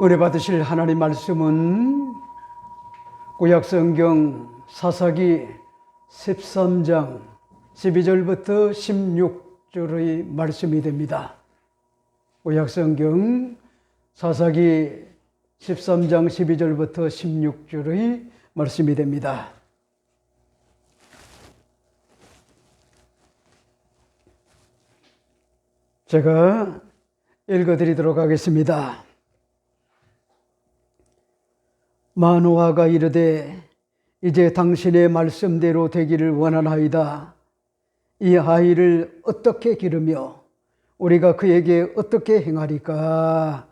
은혜 받으실 하나님 말씀은 구약성경 사사기 13장 12절부터 16절의 말씀이 됩니다. 구약성경 사사기 13장 12절부터 16절의 말씀이 됩니다. 제가 읽어드리도록 하겠습니다. 마노아가 이르되 이제 당신의 말씀대로 되기를 원하나이다. 이 아이를 어떻게 기르며 우리가 그에게 어떻게 행하리까?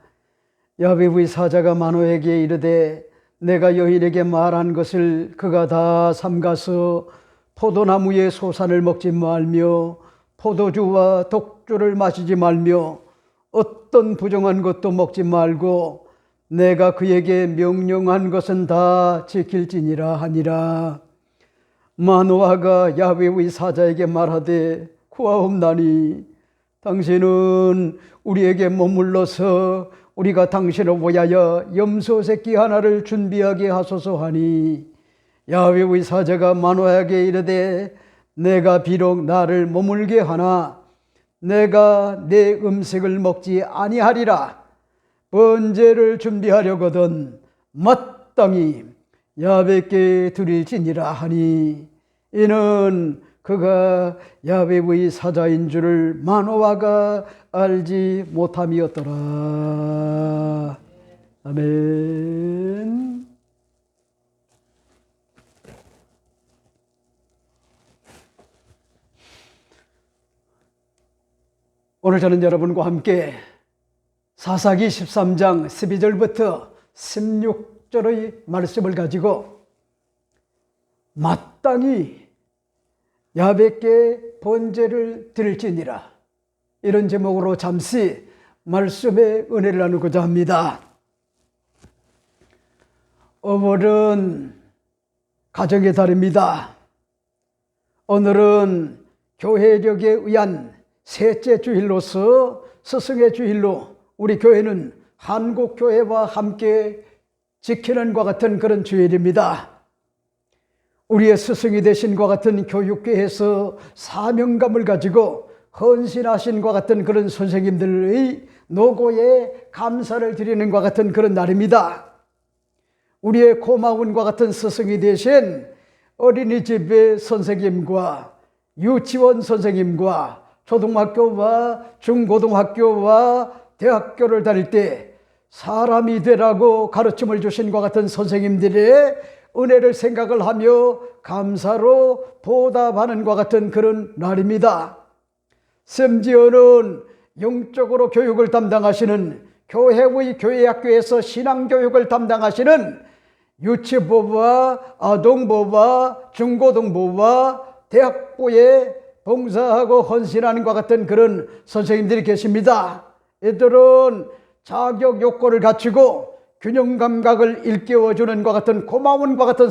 야훼의 사자가 마노아에게 이르되 내가 여인에게 말한 것을 그가 다 삼가서 포도나무의 소산을 먹지 말며 포도주와 독주를 마시지 말며 어떤 부정한 것도 먹지 말고 내가 그에게 명령한 것은 다 지킬지니라 하니라. 마노아가 야훼의 사자에게 말하되 구하옵나니 당신은 우리에게 머물러서 우리가 당신을 위하여 염소 새끼 하나를 준비하게 하소서 하니 야훼의 사자가 마노아에게 이르되 내가 비록 나를 머물게 하나 내가 내 음식을 먹지 아니하리라. 번제를 준비하려거든 마땅히 야훼께 드릴지니라 하니 이는 그가 야훼의 사자인 줄을 마노아가 알지 못함이었더라. 아멘. 오늘 저는 여러분과 함께 사사기 13장 12절부터 16절의 말씀을 가지고 마땅히 야훼께 번제를 드릴지니라, 이런 제목으로 잠시 말씀의 은혜를 나누고자 합니다. 오늘은 가정의 달입니다. 오늘은 교회력에 의한 셋째 주일로서 스승의 주일로 우리 교회는 한국교회와 함께 지키는 것 같은 그런 주일입니다. 우리의 스승이 되신 것 같은 교육계에서 사명감을 가지고 헌신하신 것 같은 그런 선생님들의 노고에 감사를 드리는 것 같은 그런 날입니다. 우리의 고마운 것 같은 스승이 되신 어린이집의 선생님과 유치원 선생님과 초등학교와 중고등학교와 대학교를 다닐 때 사람이 되라고 가르침을 주신 것 같은 선생님들의 은혜를 생각을 하며 감사로 보답하는 것 같은 그런 날입니다. 심지어는 영적으로 교육을 담당하시는 교회의 교회학교에서 신앙교육을 담당하시는 유치부와 아동부와 중고등부와 대학부에 봉사하고 헌신하는 것 같은 그런 선생님들이 계십니다. 이들은 자격 요건을 갖추고 균형 감각을 일깨워주는 것 같은 고마운 것 같은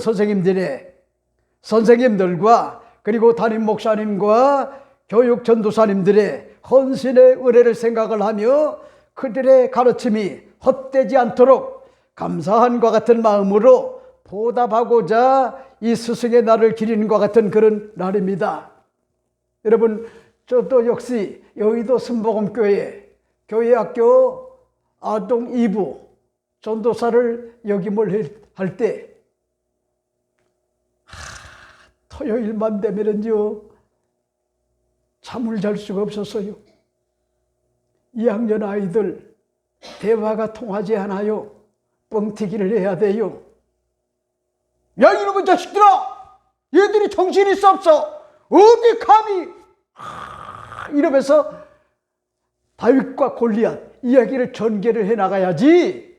선생님들과 그리고 담임 목사님과 교육 전도사님들의 헌신의 은혜를 생각을 하며 그들의 가르침이 헛되지 않도록 감사한 것 같은 마음으로 보답하고자 이 스승의 날을 기리는 것 같은 그런 날입니다. 여러분, 저도 역시 여의도 순복음교회 교회학교 아동 2부 전도사를 역임을 할 때 토요일만 되면은요 잠을 잘 수가 없었어요. 2학년 아이들 대화가 통하지 않아요. 뻥튀기를 해야 돼요. 야, 이놈의 자식들아, 얘들이 정신이 있어 없어? 어디 감히 이러면서 다윗과 골리앗 이야기를 전개를 해나가야지.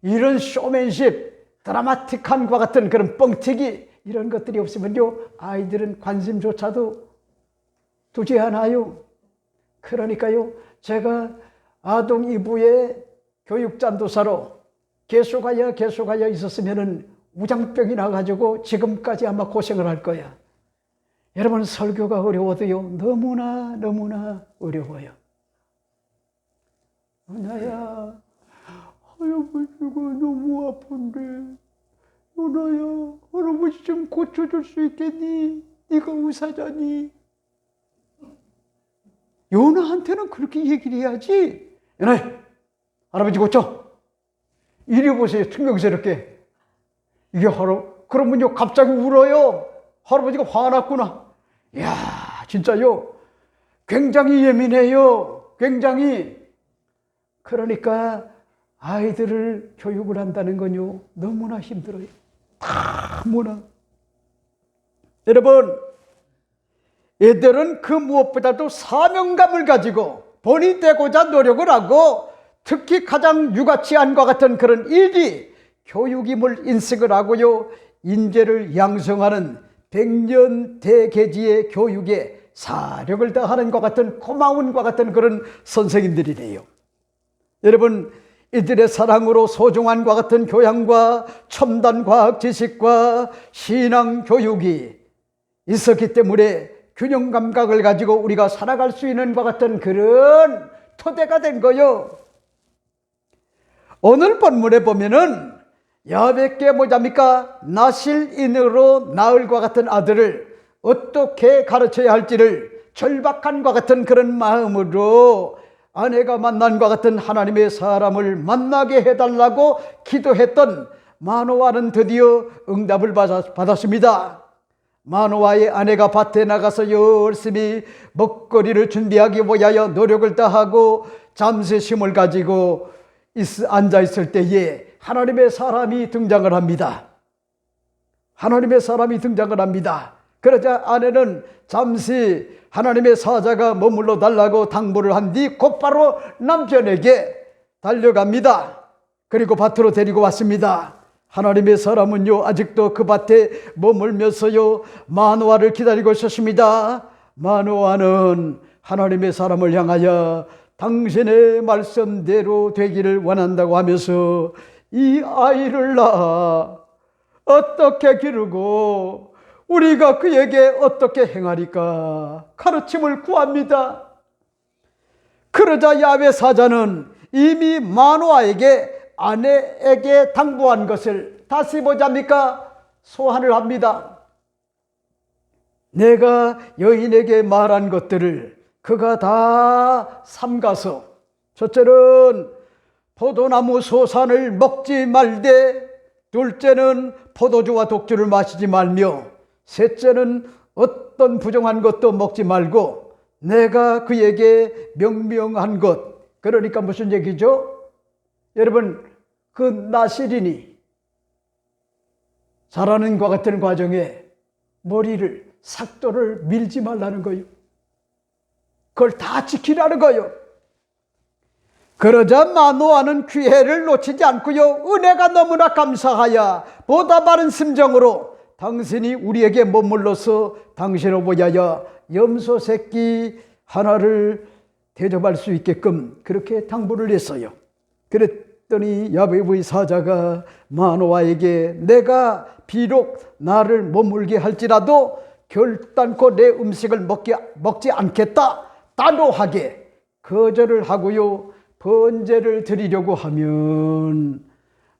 이런 쇼맨십, 드라마틱한 것 같은 그런 뻥튀기 이런 것들이 없으면요 아이들은 관심조차도 두지 않아요. 그러니까요 제가 아동 2부의 교육전도사로 계속하여 있었으면은 우장병이 나가지고 지금까지 아마 고생을 할 거야. 여러분, 설교가 어려워도요 너무나 어려워요. 나야 할아버지가 너무 아픈데 요나야, 할아버지 좀 고쳐줄 수 있겠니? 네가 의사잖니? 요나한테는 그렇게 얘기를 해야지. 요나야, 할아버지 고쳐. 이리 보세요, 충격스럽게. 이게 그러면요 갑자기 울어요. 할아버지가 화났구나. 이야, 진짜요, 굉장히 예민해요. 굉장히. 그러니까 아이들을 교육을 한다는 건요 너무나 힘들어요. 너무나. 여러분, 애들은 그 무엇보다도 사명감을 가지고 본이 되고자 노력을 하고, 특히 가장 유가치안과 같은 그런 일이 교육임을 인식을 하고요, 인재를 양성하는 백년 대계지의 교육에 사력을 다하는 것 같은 고마운 것 같은 그런 선생님들이래요. 여러분, 이들의 사랑으로 소중한과 같은 교양과 첨단 과학 지식과 신앙 교육이 있었기 때문에 균형 감각을 가지고 우리가 살아갈 수 있는 것 같은 그런 토대가 된 거요. 오늘 본문에 보면은 야벳께 뭐잡니까? 나실인으로 나흘과 같은 아들을 어떻게 가르쳐야 할지를 절박한과 같은 그런 마음으로 아내가 만난과 같은 하나님의 사람을 만나게 해달라고 기도했던 마노아는 드디어 응답을 받았습니다. 마노아의 아내가 밭에 나가서 열심히 먹거리를 준비하기 위하여 노력을 다하고 잠새심을 가지고 앉아있을 때에 하나님의 사람이 등장을 합니다. 하나님의 사람이 등장을 합니다. 그러자 아내는 잠시 하나님의 사자가 머물러 달라고 당부를 한 뒤 곧바로 남편에게 달려갑니다. 그리고 밭으로 데리고 왔습니다. 하나님의 사람은요 아직도 그 밭에 머물면서요 마노아를 기다리고 있었습니다. 마노아는 하나님의 사람을 향하여 당신의 말씀대로 되기를 원한다고 하면서 이 아이를 낳아 어떻게 기르고 우리가 그에게 어떻게 행하리까 가르침을 구합니다. 그러자 야훼 사자는 이미 마노아에게 아내에게 당부한 것을 다시 보자니까 소환을 합니다. 내가 여인에게 말한 것들을 그가 다 삼가서, 첫째는 포도나무 소산을 먹지 말되, 둘째는 포도주와 독주를 마시지 말며, 셋째는 어떤 부정한 것도 먹지 말고 내가 그에게 명명한 것. 그러니까 무슨 얘기죠? 여러분, 그 나실인이 자라는 것 같은 과정에 머리를, 삭도를 밀지 말라는 거예요. 그걸 다 지키라는 거예요. 그러자 마노아는 기회를 놓치지 않고요, 은혜가 너무나 감사하여 보다 바른 심정으로 당신이 우리에게 머물러서 당신을 보여 염소 새끼 하나를 대접할 수 있게끔 그렇게 당부를 했어요. 그랬더니 야훼의 사자가 마노아에게 내가 비록 나를 머물게 할지라도 결단코 내 음식을 먹지 않겠다 단호하게 거절을 하고요, 번제를 드리려고 하면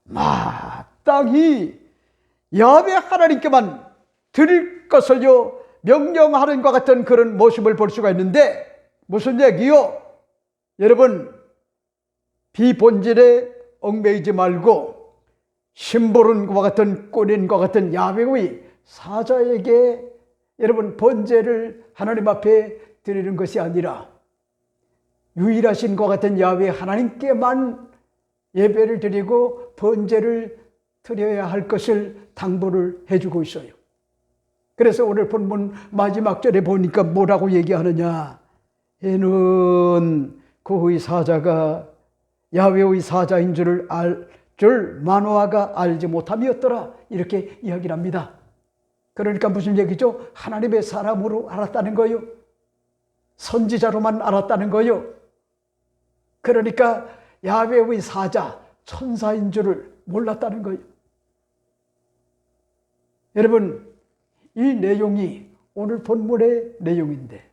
마땅히 야훼 하나님께만 드릴 것을요 명령하는 것 같은 그런 모습을 볼 수가 있는데, 무슨 얘기요? 여러분, 비본질에 얽매이지 말고 심부름과 같은 꾼인과 같은 야훼의 사자에게 여러분 번제를 하나님 앞에 드리는 것이 아니라 유일하신 것 같은 야훼 하나님께만 예배를 드리고 번제를 드려야 할 것을 당부를 해주고 있어요. 그래서 오늘 본문 마지막 절에 보니까 뭐라고 얘기하느냐, 얘는 그의 사자가 야훼의 사자인 줄을 마노아가 알지 못함이었더라, 이렇게 이야기를 합니다. 그러니까 무슨 얘기죠? 하나님의 사람으로 알았다는 거예요. 선지자로만 알았다는 거예요. 그러니까 야훼의 사자, 천사인 줄을 몰랐다는 거예요. 여러분, 이 내용이 오늘 본문의 내용인데,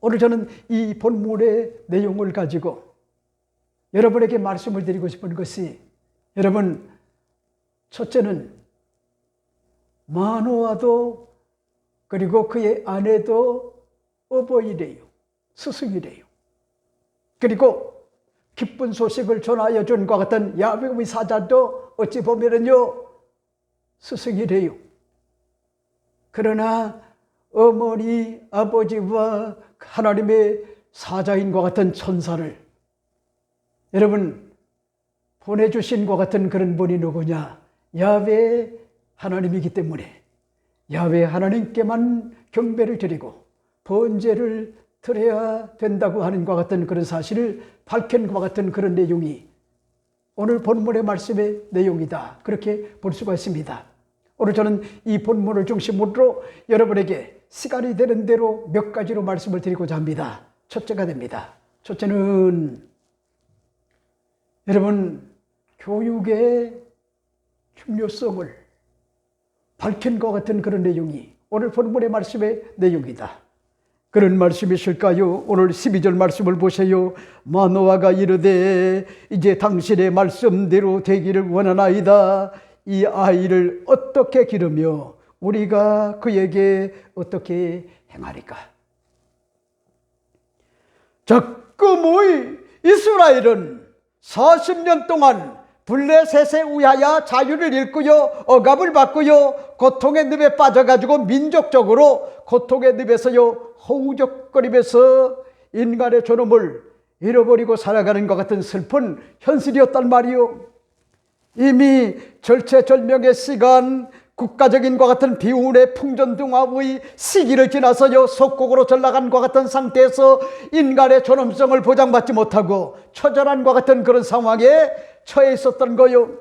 오늘 저는 이 본문의 내용을 가지고 여러분에게 말씀을 드리고 싶은 것이, 여러분, 첫째는 마노아도 그리고 그의 아내도 어버이래요. 스승이래요. 그리고 기쁜 소식을 전하여 준 것 같은 야곱의 사자도 어찌 보면은요, 스승이래요. 그러나 어머니, 아버지와 하나님의 사자인 것 같은 천사를 여러분 보내주신 것 같은 그런 분이 누구냐? 야훼 하나님이기 때문에 야훼 하나님께만 경배를 드리고 번제를 드려야 된다고 하는 것 같은 그런 사실을 밝힌 것 같은 그런 내용이 오늘 본문의 말씀의 내용이다. 그렇게 볼 수가 있습니다. 오늘 저는 이 본문을 중심으로 여러분에게 시간이 되는 대로 몇 가지로 말씀을 드리고자 합니다. 첫째가 됩니다. 첫째는 여러분 교육의 중요성을 밝힌 것 같은 그런 내용이 오늘 본문의 말씀의 내용이다. 그런 말씀이실까요? 오늘 12절 말씀을 보세요. 마노아가 이르되 이제 당신의 말씀대로 되기를 원하나이다. 이 아이를 어떻게 기르며 우리가 그에게 어떻게 행하리까? 적금의 이스라엘은 40년 동안 블레셋에 의하여 자유를 잃고요, 억압을 받고요, 고통의 늪에 빠져가지고 민족적으로 고통의 늪에서요 허우적거리면서 인간의 존엄을 잃어버리고 살아가는 것 같은 슬픈 현실이었단 말이요. 이미 절체절명의 시간, 국가적인 것 같은 비운의 풍전등화의 시기를 지나서요 속국으로 전락한 것 같은 상태에서 인간의 존엄성을 보장받지 못하고 처절한 것 같은 그런 상황에 처해 있었던 거요.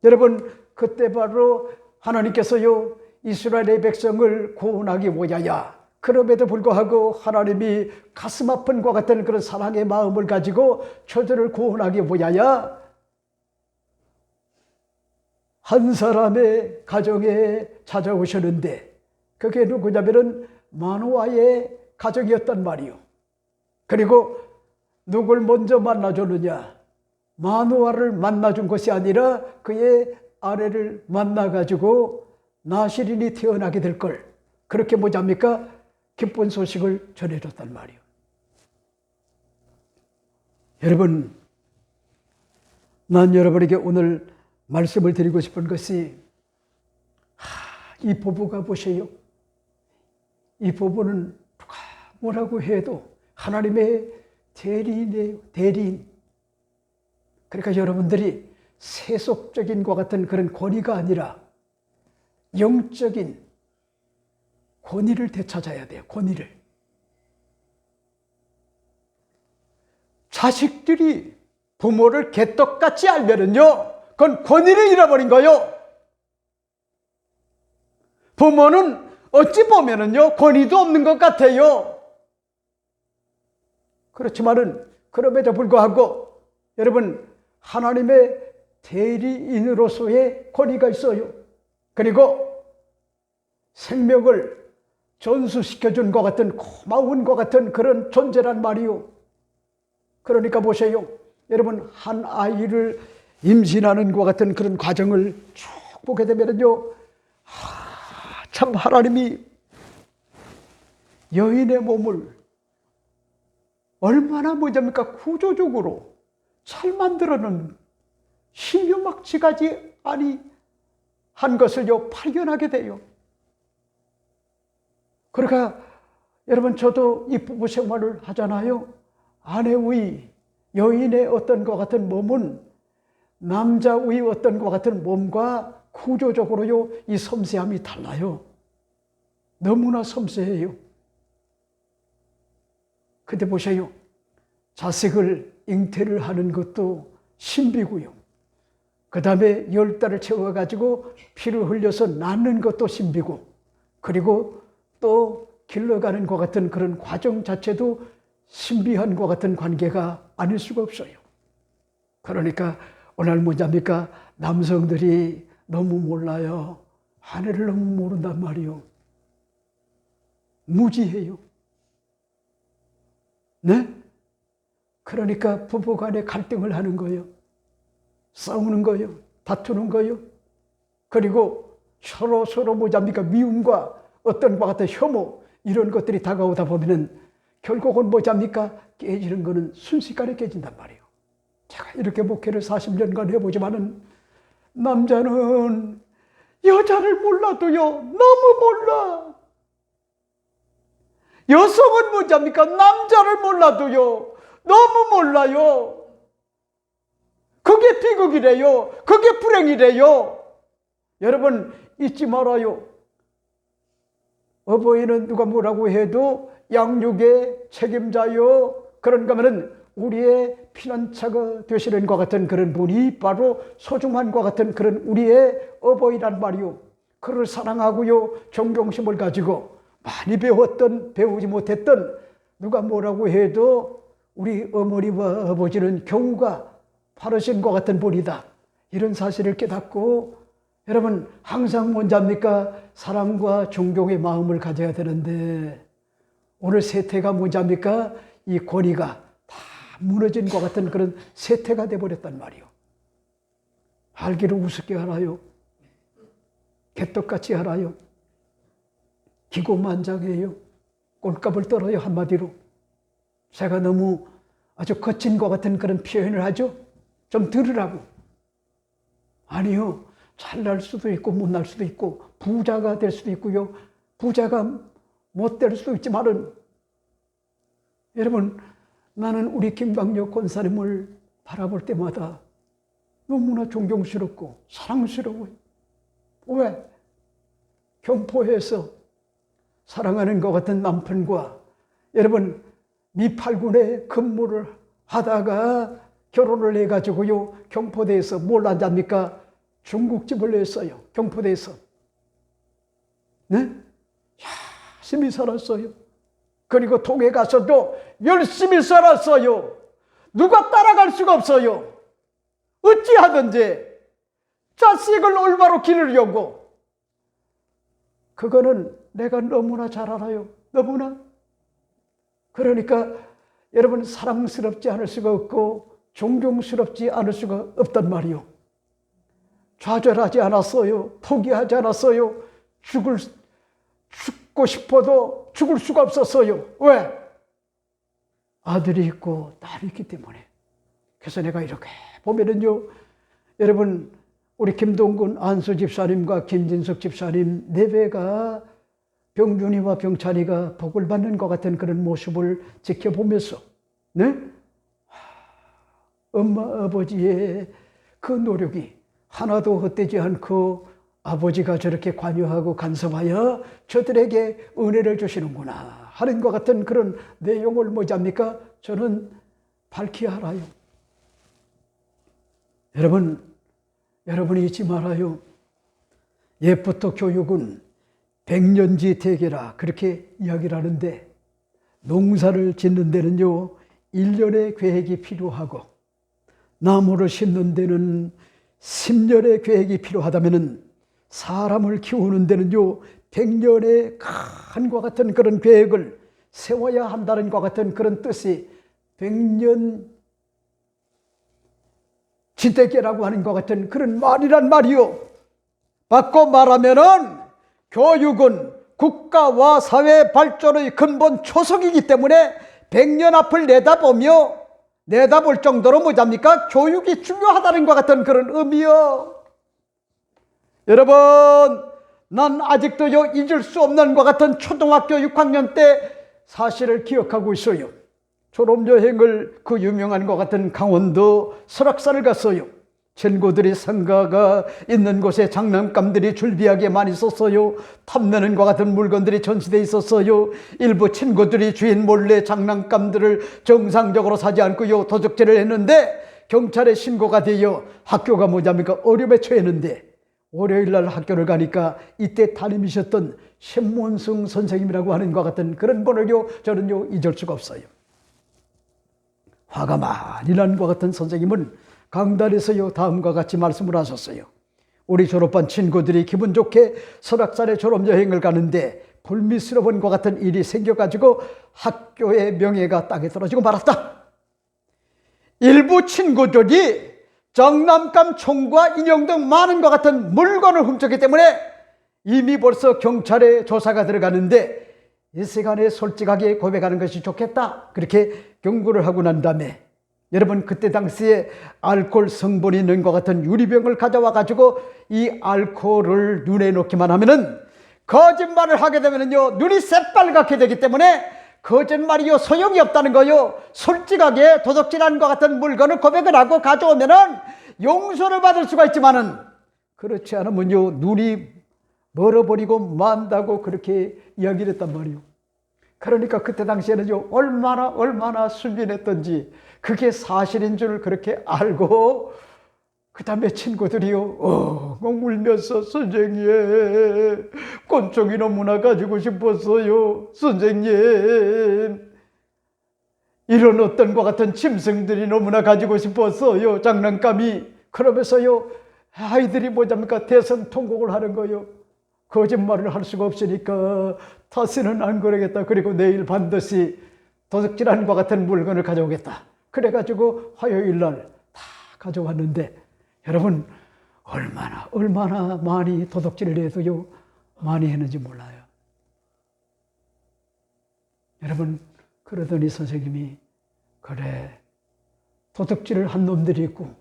여러분, 그때 바로 하나님께서요 이스라엘의 백성을 구원하기 위하여, 그럼에도 불구하고 하나님이 가슴 아픈 것 같은 그런 사랑의 마음을 가지고 저들을 구원하기 위하여 한 사람의 가정에 찾아오셨는데 그게 누구냐면은 마노아의 가정이었단 말이요. 그리고 누굴 먼저 만나줬느냐? 마노아를 만나준 것이 아니라 그의 아내를 만나가지고 나실인이 태어나게 될 걸, 그렇게 뭐잡니까? 기쁜 소식을 전해줬단 말이요. 여러분, 난 여러분에게 오늘 말씀을 드리고 싶은 것이, 이 부부가 보세요. 이 부부는 누가 뭐라고 해도 하나님의 대리인이에요. 대리인. 그러니까 여러분들이 세속적인 것 같은 그런 권위가 아니라 영적인 권위를 되찾아야 돼요. 권위를. 자식들이 부모를 개떡같이 알면은요 그건 권위를 잃어버린 거요. 부모는 어찌 보면은요 권위도 없는 것 같아요. 그렇지만은 그럼에도 불구하고 여러분 하나님의 대리인으로서의 권위가 있어요. 그리고 생명을 전수시켜준 것 같은 고마운 것 같은 그런 존재란 말이요. 그러니까 보세요. 여러분, 한 아이를 임신하는 것 같은 그런 과정을 쭉 보게 되면요, 참 하나님이 여인의 몸을 얼마나 뭐랍니까 구조적으로 잘 만들어놓은 신유막지가지 아니 한 것을요 발견하게 돼요. 그러니까 여러분, 저도 이 부부 생활을 하잖아요. 아내의 여인의 어떤 것 같은 몸은 남자의 어떤 것 같은 몸과 구조적으로요 이 섬세함이 달라요. 너무나 섬세해요. 근데 보세요. 자식을 잉태를 하는 것도 신비고요. 그 다음에 10달을 채워가지고 피를 흘려서 낳는 것도 신비고, 그리고 또 길러가는 것 같은 그런 과정 자체도 신비한 것 같은 관계가 아닐 수가 없어요. 그러니까 오늘 뭐냐니까 남성들이 너무 몰라요. 아내를 너무 모른단 말이요. 무지해요. 네? 그러니까 부부간에 갈등을 하는 거예요. 싸우는 거예요. 다투는 거예요. 그리고 서로 뭐잡니까? 미움과 어떤 것 같은 혐오 이런 것들이 다가오다 보면은 결국은 뭐잡니까? 깨지는 거는 순식간에 깨진단 말이에요. 제가 이렇게 목회를 40년간 해보지만은 남자는 여자를 몰라도요 너무 몰라. 여성은 뭐잡니까? 남자를 몰라도요 너무 몰라요. 그게 비극이래요. 그게 불행이래요. 여러분 잊지 말아요. 어버이는 누가 뭐라고 해도 양육의 책임자요. 그런가 하면은 우리의 피난처가 되시는 것 같은 그런 분이 바로 소중한 것 같은 그런 우리의 어버이란 말이요. 그를 사랑하고요 존경심을 가지고 많이 배우지 못했던 누가 뭐라고 해도 우리 어머니와 아버지는 교우가 바르신 것 같은 분이다. 이런 사실을 깨닫고 여러분 항상 뭔잡니까? 사랑과 존경의 마음을 가져야 되는데 오늘 세태가 뭔잡니까? 이 권위가 다 무너진 것 같은 그런 세태가 돼버렸단 말이요. 알기를 우습게 알아요. 개떡같이 알아요. 기고만장해요. 꼴값을 떨어요. 한마디로. 제가 너무 아주 거친 것 같은 그런 표현을 하죠. 좀 들으라고. 아니요. 잘 날 수도 있고 못 날 수도 있고 부자가 될 수도 있고요. 부자가 못 될 수도 있지만은 여러분 나는 우리 김광력 권사님을 바라볼 때마다 너무나 존경스럽고 사랑스러워요. 왜? 경포에서 사랑하는 것 같은 남편과 여러분 미팔군에 근무를 하다가 결혼을 해가지고요 경포대에서 뭘 하자니까 중국집을 냈어요. 경포대에서. 네? 열심히 살았어요. 그리고 통에 가서도 열심히 살았어요. 누가 따라갈 수가 없어요. 어찌하든지 자식을 올바로 기르려고. 그거는 내가 너무나 잘 알아요. 너무나. 그러니까 여러분 사랑스럽지 않을 수가 없고 존경스럽지 않을 수가 없단 말이요. 좌절하지 않았어요. 포기하지 않았어요. 죽고 싶어도 죽을 수가 없었어요. 왜? 아들이 있고 딸이 있기 때문에. 그래서 내가 이렇게 보면은요, 여러분 우리 김동근 안수 집사님과 김진석 집사님 네 배가 병준이와 병찬이가 복을 받는 것 같은 그런 모습을 지켜보면서, 네? 엄마 아버지의 그 노력이 하나도 헛되지 않고 아버지가 저렇게 관여하고 간섭하여 저들에게 은혜를 주시는구나 하는 것 같은 그런 내용을 뭐잡니까? 저는 밝히 알아요. 여러분이 잊지 말아요. 옛부터 교육은 백년지 대계라 그렇게 이야기를 하는데 농사를 짓는 데는요 1년의 계획이 필요하고 나무를 심는 데는 10년의 계획이 필요하다면 사람을 키우는 데는요 100년의 간과 같은 그런 계획을 세워야 한다는 것 같은 그런 뜻이 100년 지대계라고 하는 것 같은 그런 말이란 말이요. 바꿔 말하면은 교육은 국가와 사회 발전의 근본 초석이기 때문에 100년 앞을 내다볼 정도로 뭐잡니까? 교육이 중요하다는 것 같은 그런 의미요. 여러분, 난 아직도요 잊을 수 없는 것 같은 초등학교 6학년 때 사실을 기억하고 있어요. 졸업여행을 그 유명한 것 같은 강원도 설악산을 갔어요. 친구들이 상가가 있는 곳에 장난감들이 줄비하게 많이 있었어요. 탐내는 것 같은 물건들이 전시되어 있었어요. 일부 친구들이 주인 몰래 장난감들을 정상적으로 사지 않고요 도적질을 했는데 경찰에 신고가 되어 학교가 뭐냐니까 어려움에 처했는데 월요일날 학교를 가니까 이때 담임이셨던 신문승 선생님이라고 하는 것 같은 그런 분을요 저는요 잊을 수가 없어요. 화가 많이 난 것 같은 선생님은 강단에서요 다음과 같이 말씀을 하셨어요. 우리 졸업반 친구들이 기분 좋게 설악산에 졸업여행을 가는데 불미스러운 것 같은 일이 생겨가지고 학교의 명예가 땅에 떨어지고 말았다. 일부 친구들이 장난감, 총과 인형 등 많은 것 같은 물건을 훔쳤기 때문에 이미 벌써 경찰에 조사가 들어가는데 이 시간에 솔직하게 고백하는 것이 좋겠다, 그렇게 경고를 하고 난 다음에 여러분, 그때 당시에 알코올 성분이 있는 것 같은 유리병을 가져와 가지고 이 알코올을 눈에 놓기만 하면은 거짓말을 하게 되면은요 눈이 새빨갛게 되기 때문에 거짓말이요 소용이 없다는 거요. 솔직하게 도둑질한 것 같은 물건을 고백을 하고 가져오면은 용서를 받을 수가 있지만은 그렇지 않으면요 눈이 멀어버리고 만다고 그렇게 이야기를 했단 말이요. 그러니까 그때 당시에는요 얼마나 순진했던지 그게 사실인 줄 그렇게 알고 그 다음에 친구들이요 울면서 선생님 권총이 너무나 가지고 싶었어요. 선생님 이런 어떤 것 같은 짐승들이 너무나 가지고 싶었어요. 장난감이. 그러면서요 아이들이 뭐잡니까 대성통곡을 하는 거요. 거짓말을 할 수가 없으니까 다시는 안 그러겠다. 그리고 내일 반드시 도둑질하는 것 같은 물건을 가져오겠다. 그래가지고 화요일 날 다 가져왔는데 여러분 얼마나 많이 도둑질을 해도요 많이 했는지 몰라요. 여러분 그러더니 선생님이 그래 도둑질을 한 놈들이 있고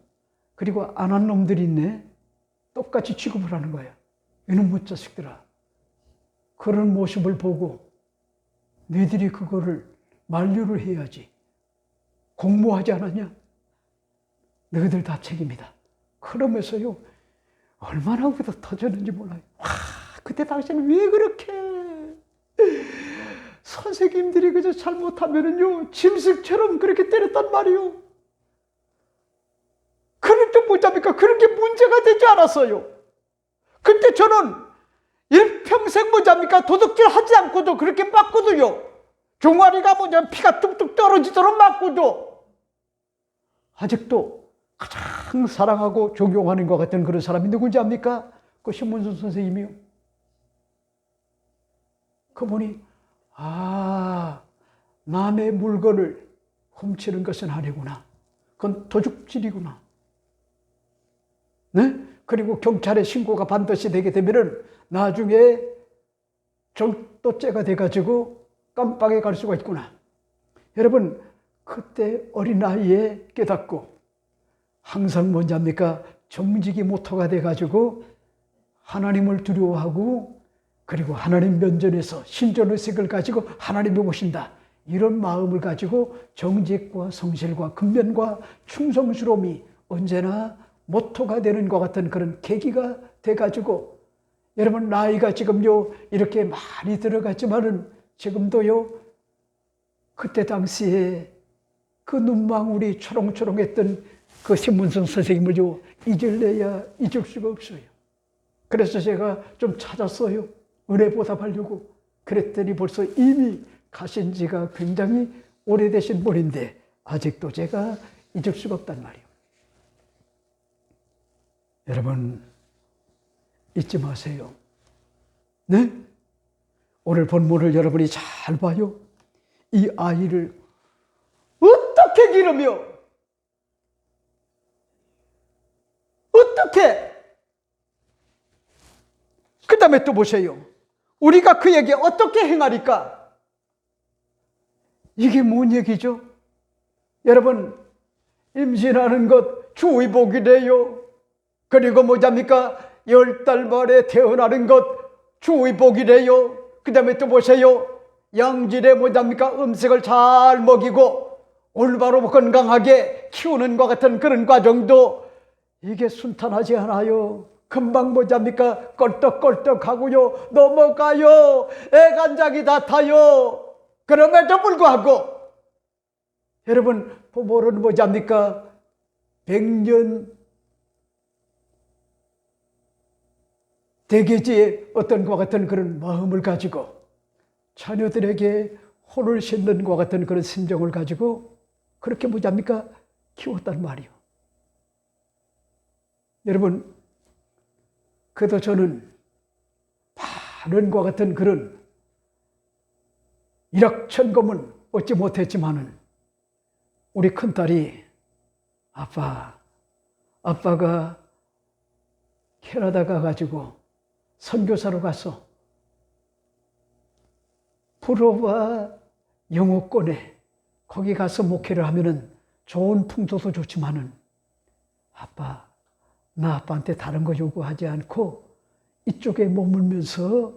그리고 안 한 놈들이 있네. 똑같이 취급을 하는 거예요. 이놈의 자식들아, 그런 모습을 보고 너희들이 그거를 만류를 해야지. 공모하지 않았냐? 너희들 다 책임이다. 그러면서요 얼마나 거기서 터졌는지 몰라요. 와, 그때 당시에는 왜 그렇게 선생님들이 그저 잘못하면은요 짐승처럼 그렇게 때렸단 말이요. 그럴 때 뭐잡니까? 그런 게 문제가 되지 않았어요. 그때 저는 일평생 뭐잡니까? 도둑질 하지 않고도 그렇게 맞거든요. 종아리가 피가 뚝뚝 떨어지도록 맞고도 아직도 가장 사랑하고 존경하는 것 같은 그런 사람이 누군지 압니까? 그 신문선 선생님이요. 그분이 남의 물건을 훔치는 것은 아니구나. 그건 도둑질이구나. 네? 그리고 경찰에 신고가 반드시 되게 되면은 나중에 절도죄가 돼가지고 깜빵에 갈 수가 있구나. 여러분 그때 어린 나이에 깨닫고 항상 뭐냐입니까? 정직이 모토가 돼가지고 하나님을 두려워하고 그리고 하나님 면전에서 신전의식을 가지고 하나님이 보신다. 이런 마음을 가지고 정직과 성실과 근면과 충성스러움이 언제나 모토가 되는 것 같은 그런 계기가 돼가지고 여러분 나이가 지금요 이렇게 많이 들어갔지만은 지금도요 그때 당시에 그 눈망울이 초롱초롱했던 그 신문선 선생님을요 잊을래야 잊을 수가 없어요. 그래서 제가 좀 찾았어요. 은혜 보답하려고. 그랬더니 벌써 이미 가신 지가 굉장히 오래되신 분인데 아직도 제가 잊을 수가 없단 말이에요. 여러분 잊지 마세요. 네? 오늘 본문을 여러분이 잘 봐요. 이 아이를 어떻게 기르며 어떻게 그 다음에 또 보세요. 우리가 그에게 어떻게 행하리까? 이게 뭔 얘기죠? 여러분 임신하는 것 주의 복이래요. 그리고 뭐잡니까? 10달 만에 태어나는 것 주의 복이래요. 그 다음에 또 보세요. 양질의 뭐잡니까? 음식을 잘 먹이고 올바로 건강하게 키우는 것 같은 그런 과정도 이게 순탄하지 않아요. 금방 뭐잡니까? 껄떡껄떡하고요. 넘어가요. 애간장이 다 타요. 그럼에도 불구하고 여러분 부모는 뭐잡니까? 100년 대개지의 어떤 것 같은 그런 마음을 가지고 자녀들에게 혼을 심는 것 같은 그런 심정을 가지고 그렇게 뭐잡니까? 키웠단 말이요. 여러분 그래도 저는 많은 것 같은 그런 일확천금은 얻지 못했지만은 우리 큰딸이 아빠가 캐나다 가가지고 선교사로 가서 불어와 영어권에 거기 가서 목회를 하면은 좋은 풍토도 좋지만은 나 아빠한테 다른 거 요구하지 않고 이쪽에 머물면서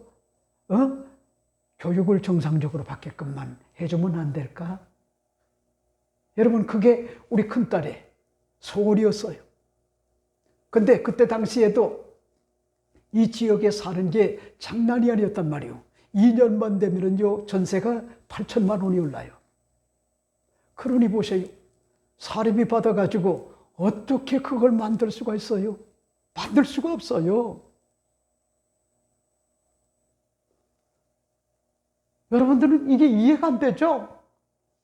교육을 정상적으로 받게끔만 해주면 안 될까? 여러분, 그게 우리 큰딸의 소원이었어요. 근데 그때 당시에도 이 지역에 사는 게 장난이 아니었단 말이에요. 2년만 되면은요, 전세가 8천만 원이 올라요. 그러니 보세요. 사례비 받아가지고 어떻게 그걸 만들 수가 있어요? 만들 수가 없어요. 여러분들은 이게 이해가 안 되죠?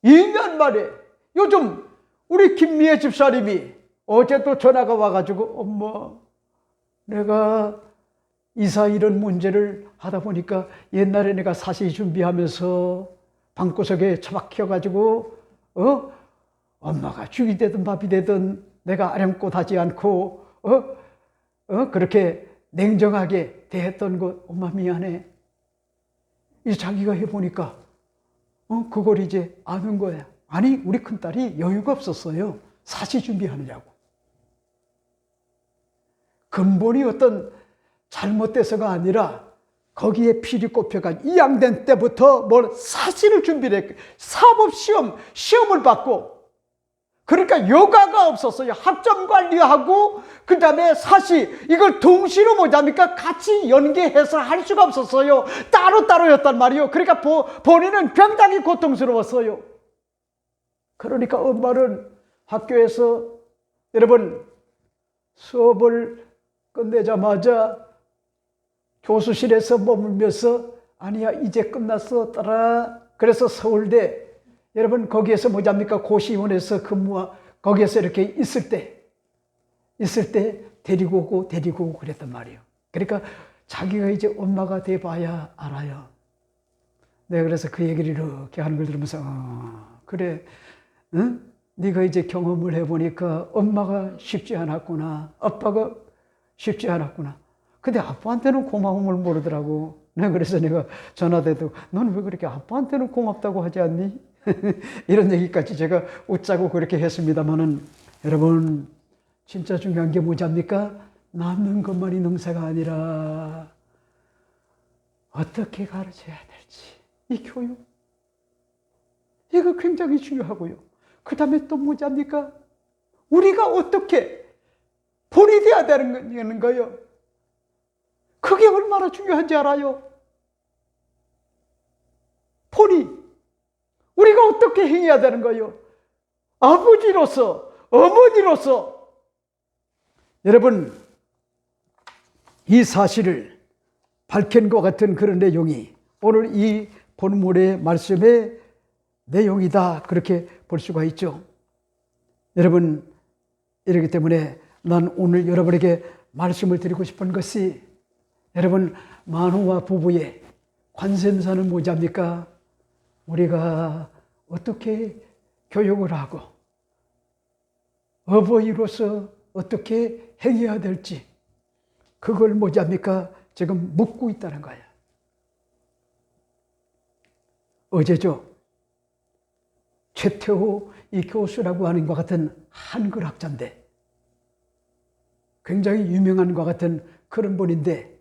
2년 만에 요즘 우리 김미애 집사님이 어제 또 전화가 와가지고 엄마, 내가 이사 이런 문제를 하다 보니까 옛날에 내가 사시 준비하면서 방구석에 처박혀가지고 엄마가 죽이 되든 밥이 되든 내가 아령곳 하지 않고 그렇게 냉정하게 대했던 것, 엄마 미안해. 이 자기가 해보니까 그걸 이제 아는 거야. 아니, 우리 큰딸이 여유가 없었어요. 사시 준비하느냐고. 근본이 어떤 잘못돼서가 아니라 거기에 필이 꼽혀가 2학년 때부터 뭘 사시를 준비를 했고 시험을 받고, 그러니까 여가가 없었어요. 학점 관리하고 그 다음에 사시 이걸 동시로 뭐냐니까 같이 연계해서 할 수가 없었어요. 따로따로였단 말이에요. 그러니까 본인은 굉장히 고통스러웠어요. 그러니까 엄마는 학교에서 여러분 수업을 끝내자마자 교수실에서 머물면서 아니야 이제 끝났어 따라. 그래서 서울대 여러분 거기에서 뭐잡니까 고시원에서 거기에서 이렇게 있을 때 데리고 오고 그랬단 말이에요. 그러니까 자기가 이제 엄마가 돼봐야 알아요. 내가 그래서 그 얘기를 이렇게 하는 걸 들으면서 그래, 응? 네가 이제 경험을 해보니까 엄마가 쉽지 않았구나, 아빠가 쉽지 않았구나. 근데 아빠한테는 고마움을 모르더라고. 그래서 내가 전화돼도 넌 왜 그렇게 아빠한테는 고맙다고 하지 않니? 이런 얘기까지 제가 웃자고 그렇게 했습니다만은, 여러분 진짜 중요한 게 뭐잡니까? 남는 것만이 능사가 아니라 어떻게 가르쳐야 될지, 이 교육, 이거 굉장히 중요하고요. 그 다음에 또 뭐잡니까? 우리가 어떻게 본이 돼야 되는 거예요. 그게 얼마나 중요한지 알아요? 본이. 우리가 어떻게 행해야 되는 거예요? 아버지로서, 어머니로서. 여러분, 이 사실을 밝힌 것 같은 그런 내용이 오늘 이 본문의 말씀의 내용이다, 그렇게 볼 수가 있죠. 여러분, 이렇기 때문에 난 오늘 여러분에게 말씀을 드리고 싶은 것이, 여러분 만호와 부부의 관심사는 뭐잡니까? 우리가 어떻게 교육을 하고 어버이로서 어떻게 행해야 될지, 그걸 뭐잡니까? 지금 묻고 있다는 거예요. 어제죠, 최태호 이 교수라고 하는 것 같은 한글 학자인데, 굉장히 유명한 것 같은 그런 분인데,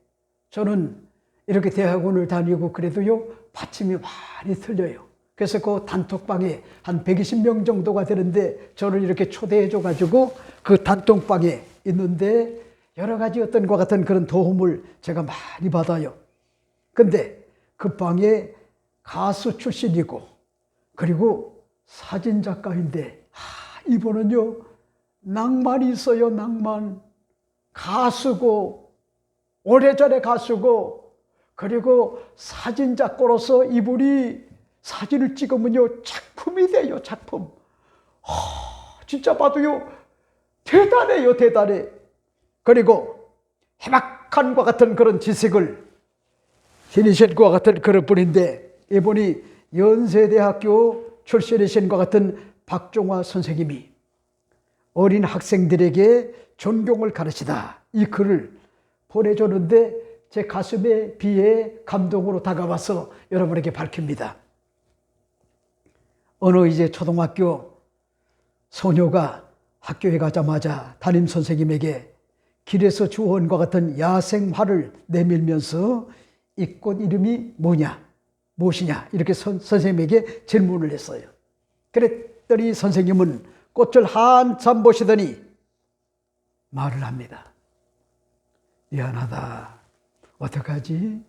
저는 이렇게 대학원을 다니고 그래도요 받침이 많이 틀려요. 그래서 그 단톡방에 한 120명 정도가 되는데 저를 이렇게 초대해 줘가지고 그 단톡방에 있는데 여러 가지 어떤 것 같은 그런 도움을 제가 많이 받아요. 근데 그 방에 가수 출신이고 그리고 사진작가인데 이분은요 낭만이 있어요. 낭만. 가수고 오래전에 가수고 그리고 사진작가로서 이분이 사진을 찍으면요 작품이 돼요. 작품. 진짜 봐도요 대단해요. 대단해. 그리고 해박한 것 같은 그런 지식을 지니신 것 같은 그런 분인데, 이분이 연세대학교 출신이신 것 같은 박종화 선생님이 어린 학생들에게 존경을 가르치다. 이 글을 보내줬는데 제 가슴에 비에 감동으로 다가와서 여러분에게 밝힙니다. 어느 이제 초등학교 소녀가 학교에 가자마자 담임 선생님에게 길에서 주원과 같은 야생화를 내밀면서 이 꽃 이름이 무엇이냐 이렇게 선생님에게 질문을 했어요. 그랬더니 선생님은 꽃을 한참 보시더니 말을 합니다. 미안하다. 어떡하지?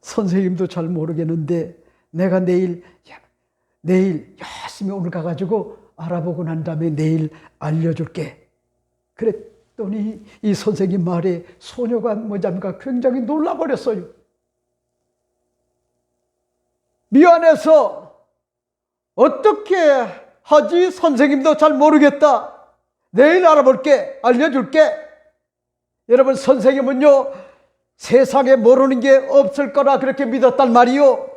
선생님도 잘 모르겠는데 내가 내일 열심히 오늘 가가지고 알아보고 난 다음에 내일 알려줄게. 그랬더니 이 선생님 말에 소녀가 굉장히 놀라버렸어요. 미안해서 어떻게 하지? 선생님도 잘 모르겠다. 내일 알아볼게. 알려줄게. 여러분, 선생님은요 세상에 모르는 게 없을 거라 그렇게 믿었단 말이요.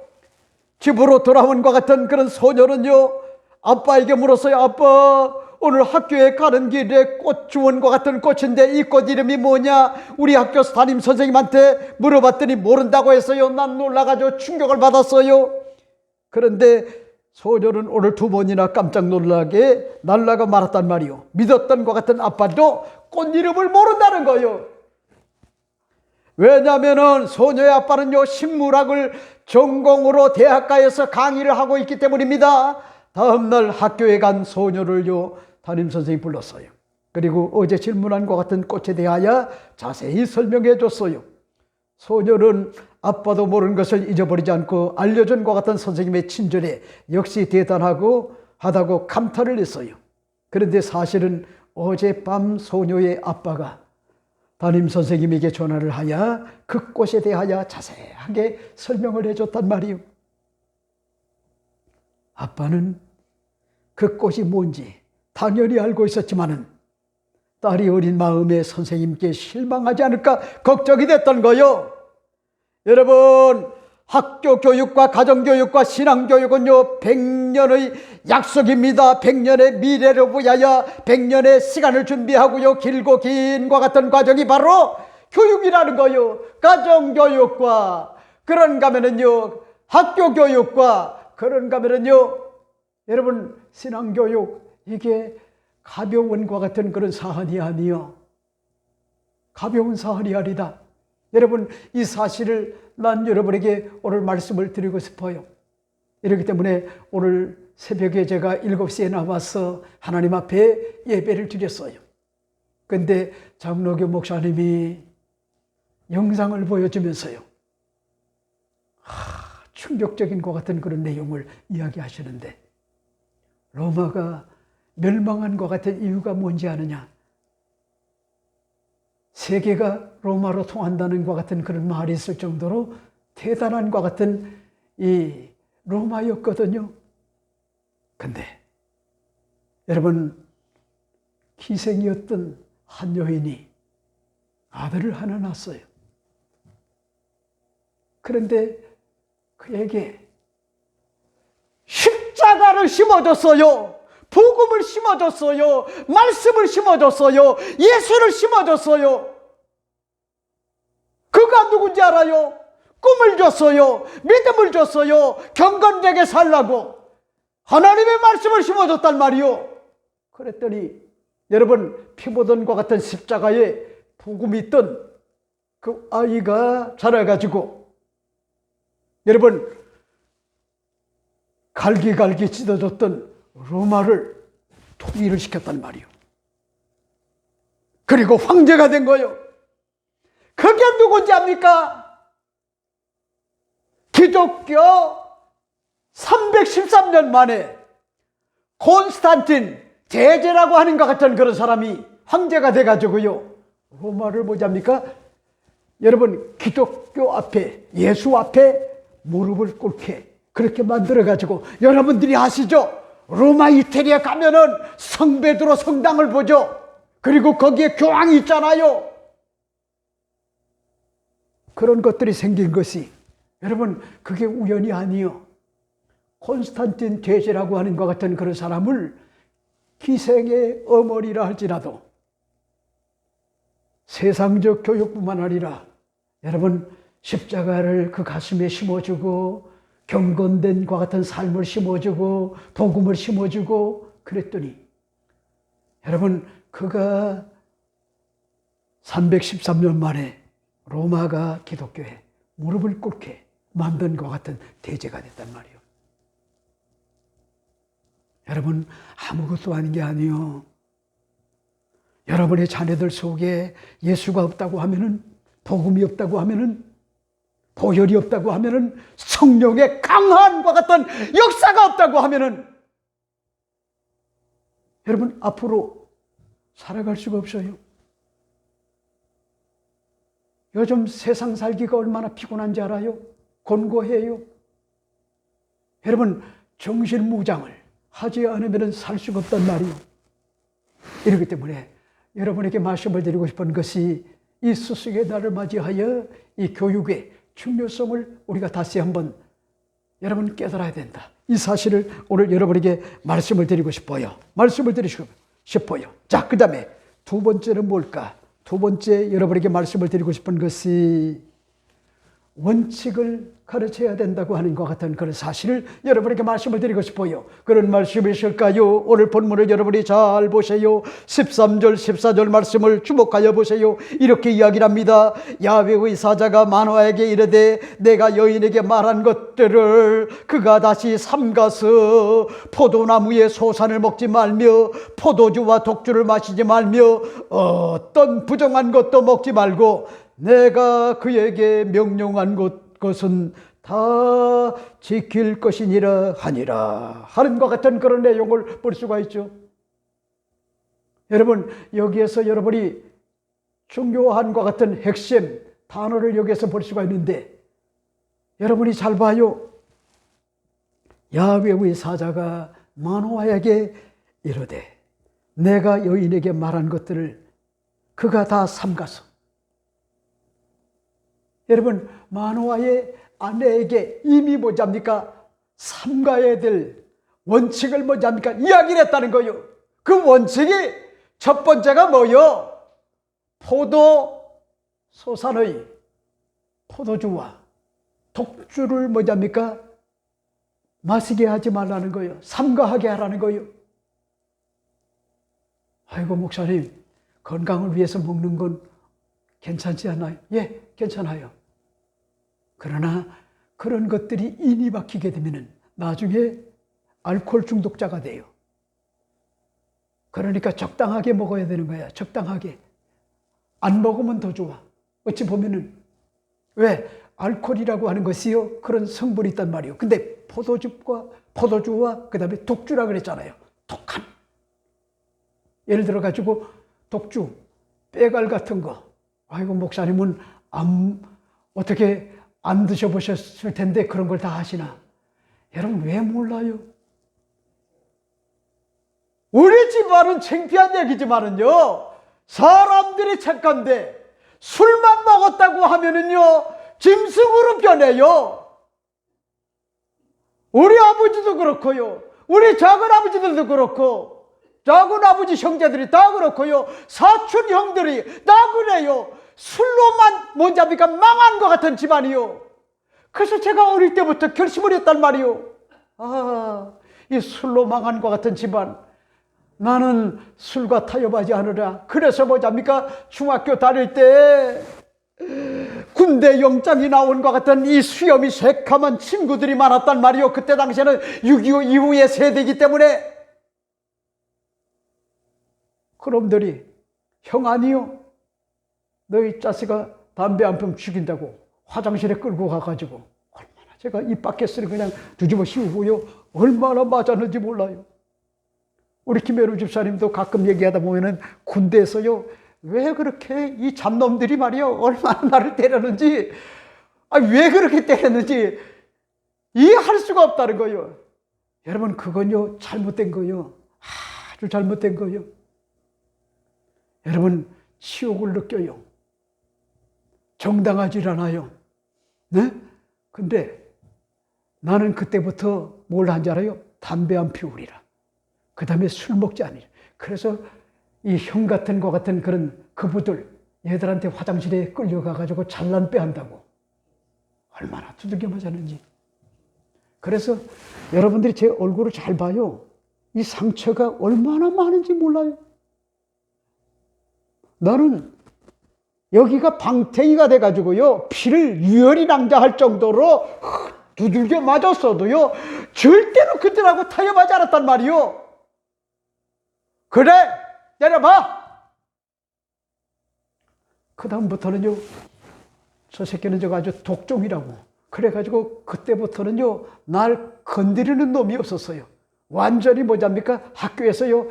집으로 돌아온 것 같은 그런 소녀는요 아빠에게 물었어요. 아빠, 오늘 학교에 가는 길에 꽃 주원과 같은 꽃인데 이 꽃 이름이 뭐냐? 우리 학교 담임 선생님한테 물어봤더니 모른다고 했어요. 난 놀라가지고 충격을 받았어요. 그런데 소녀는 오늘 2번이나 깜짝 놀라게 날라가 말았단 말이요. 믿었던 것 같은 아빠도 꽃 이름을 모른다는 거예요. 왜냐하면 소녀의 아빠는요 식물학을 전공으로 대학가에서 강의를 하고 있기 때문입니다. 다음날 학교에 간 소녀를요 담임 선생님이 불렀어요. 그리고 어제 질문한 것 같은 꽃에 대하여 자세히 설명해 줬어요. 소녀는 아빠도 모르는 것을 잊어버리지 않고 알려준 것 같은 선생님의 친절에 역시 대단하고 하다고 감탄을 했어요. 그런데 사실은 어젯밤 소녀의 아빠가 담임 선생님에게 전화를 하여 그 꽃에 대하여 자세하게 설명을 해줬단 말이요. 아빠는 그 꽃이 뭔지 당연히 알고 있었지만은 딸이 어린 마음에 선생님께 실망하지 않을까 걱정이 됐던 거요. 여러분, 학교 교육과 가정교육과 신앙교육은요 100년의 약속입니다. 100년의 미래를 위하여 100년의 시간을 준비하고요 길고 긴과 같은 과정이 바로 교육이라는 거요. 가정교육과 그런가 하면은요 학교교육과 그런가 하면은요 여러분 신앙교육, 이게 가벼운 것 같은 그런 사안이 아니요. 가벼운 사안이 아니다. 여러분, 이 사실을 난 여러분에게 오늘 말씀을 드리고 싶어요. 이렇기 때문에 오늘 새벽에 제가 7시에 나와서 하나님 앞에 예배를 드렸어요. 그런데 장로교 목사님이 영상을 보여주면서요 충격적인 것 같은 그런 내용을 이야기하시는데, 로마가 멸망한 것 같은 이유가 뭔지 아느냐? 세계가 로마로 통한다는 것 같은 그런 말이 있을 정도로 대단한 것 같은 이 로마였거든요. 근데 여러분, 기생이었던 한 여인이 아들을 하나 낳았어요. 그런데 그에게 십자가를 심어줬어요. 복음을 심어줬어요. 말씀을 심어줬어요. 예수를 심어줬어요. 그가 누군지 알아요? 꿈을 줬어요. 믿음을 줬어요. 경건되게 살라고 하나님의 말씀을 심어줬단 말이요. 그랬더니 여러분, 피보던과 같은 십자가에 복음이 있던 그 아이가 자라가지고 여러분, 갈기갈기 찢어졌던 로마를 통일을 시켰단 말이요. 그리고 황제가 된 거예요. 그게 누군지 압니까? 기독교 313년 만에 콘스탄틴 제제라고 하는 것 같은 그런 사람이 황제가 돼가지고요 로마를 뭐지 합니까? 여러분, 기독교 앞에, 예수 앞에 무릎을 꿇게 그렇게 만들어가지고, 여러분들이 아시죠? 로마 이태리에 가면은 성 베드로 성당을 보죠. 그리고 거기에 교황이 있잖아요. 그런 것들이 생긴 것이 여러분, 그게 우연이 아니요. 콘스탄틴 제제라고 하는 것 같은 그런 사람을 기생의 어머니라 할지라도 세상적 교육뿐만 아니라 여러분 십자가를 그 가슴에 심어주고 경건된 과 같은 삶을 심어주고 복음을 심어주고 그랬더니 여러분 그가 313년 만에 로마가 기독교에 무릎을 꿇게 만든 것 같은 대제가 됐단 말이에요. 여러분 아무것도 아닌 게 아니요. 여러분의 자녀들 속에 예수가 없다고 하면은 복음이 없다고 하면은 보혈이 없다고 하면은 성령의 강한과 같은 역사가 없다고 하면은 여러분 앞으로 살아갈 수가 없어요. 요즘 세상 살기가 얼마나 피곤한지 알아요? 곤고해요. 여러분 정신무장을 하지 않으면 살 수가 없단 말이에요. 이렇기 때문에 여러분에게 말씀을 드리고 싶은 것이 이 스승의 날을 맞이하여 이 교육의 중요성을 우리가 다시 한번 여러분 깨달아야 된다. 이 사실을 오늘 여러분에게 말씀을 드리고 싶어요. 말씀을 드리고 싶어요. 자, 그 다음에 두 번째는 뭘까? 두 번째 여러분에게 말씀을 드리고 싶은 것이 원칙을 가르쳐야 된다고 하는 것 같은 그런 사실을 여러분에게 말씀을 드리고 싶어요. 그런 말씀이실까요? 오늘 본문을 여러분이 잘 보세요. 13절 14절 말씀을 주목하여 보세요. 이렇게 이야기를 합니다. 야훼의 사자가 마노아에게 이르되 내가 여인에게 말한 것들을 그가 다시 삼가서 포도나무의 소산을 먹지 말며 포도주와 독주를 마시지 말며 어떤 부정한 것도 먹지 말고 내가 그에게 명령한 것은 다 지킬 것이니라 하니라 하는 것 같은 그런 내용을 볼 수가 있죠. 여러분 여기에서 여러분이 중요한 것 같은 핵심 단어를 여기에서 볼 수가 있는데 여러분이 잘 봐요. 야훼의 사자가 마노아에게 이르되 내가 여인에게 말한 것들을 그가 다 삼가서 여러분 마노아의 아내에게 이미 뭐잡니까? 삼가야 될 원칙을 뭐잡니까? 이야기를 했다는 거예요. 그 원칙이 첫 번째가 뭐요? 포도소산의 포도주와 독주를 뭐잡니까? 마시게 하지 말라는 거예요. 삼가하게 하라는 거예요. 아이고 목사님 건강을 위해서 먹는 건 괜찮지 않나요? 예, 괜찮아요. 그러나 그런 것들이 인이 박히게 되면 나중에 알코올 중독자가 돼요. 그러니까 적당하게 먹어야 되는 거야. 적당하게. 안 먹으면 더 좋아. 어찌 보면은 왜? 알코올이라고 하는 것이요 그런 성분이 있단 말이에요. 근데 포도주와 그 다음에 독주라 그랬잖아요. 독한. 예를 들어 가지고 독주, 빼갈 같은 거. 아이고 목사님은 어떻게 안 드셔보셨을 텐데 그런 걸 다 하시나? 여러분 왜 몰라요? 우리 집안은 창피한 얘기지만은요 사람들이 착한데 술만 먹었다고 하면은요 짐승으로 변해요. 우리 아버지도 그렇고요 우리 작은 아버지들도 그렇고 작은 아버지 형제들이 다 그렇고요 사촌 형들이 다 그래요. 술로만 뭔잡니까 망한 것 같은 집안이요. 그래서 제가 어릴 때부터 결심을 했단 말이요. 이 술로 망한 것 같은 집안 나는 술과 타협하지 않으라. 그래서 뭐잡니까 중학교 다닐 때 군대 영장이 나온 것 같은 이 수염이 새카만 친구들이 많았단 말이요. 그때 당시에는 6.25 이후의 세대이기 때문에 그놈들이 형 아니요 너희 자식아 담배 한 평 죽인다고 화장실에 끌고 가가지고 얼마나 제가 입 밖에서 그냥 뒤집어 씌우고요 얼마나 맞았는지 몰라요. 우리 김혜루 집사님도 가끔 얘기하다 보면은 군대에서요 왜 그렇게 이 잡놈들이 말이요 얼마나 나를 때렸는지 왜 그렇게 때렸는지 이해할 수가 없다는 거예요. 여러분 그건요 잘못된 거예요. 아주 잘못된 거예요. 여러분 치욕을 느껴요. 정당하지 않아요. 네? 근데 나는 그때부터 뭘 한지 알아요? 담배 안 피우리라. 그 다음에 술 먹지 않으려. 그래서 이 형 같은 거 같은 그런 그부들 얘들한테 화장실에 끌려가가지고 잘난 빼한다고. 얼마나 두들겨 맞았는지. 그래서 여러분들이 제 얼굴을 잘 봐요. 이 상처가 얼마나 많은지 몰라요. 나는 여기가 방탱이가 돼가지고요, 피를 유혈이 낭자할 정도로 두들겨 맞았어도요, 절대로 그들하고 타협하지 않았단 말이요. 그래, 내려봐. 그 다음부터는요, 저 새끼는 저거 아주 독종이라고. 그래가지고 그때부터는요, 날 건드리는 놈이 없었어요. 완전히 뭐잡니까? 학교에서요,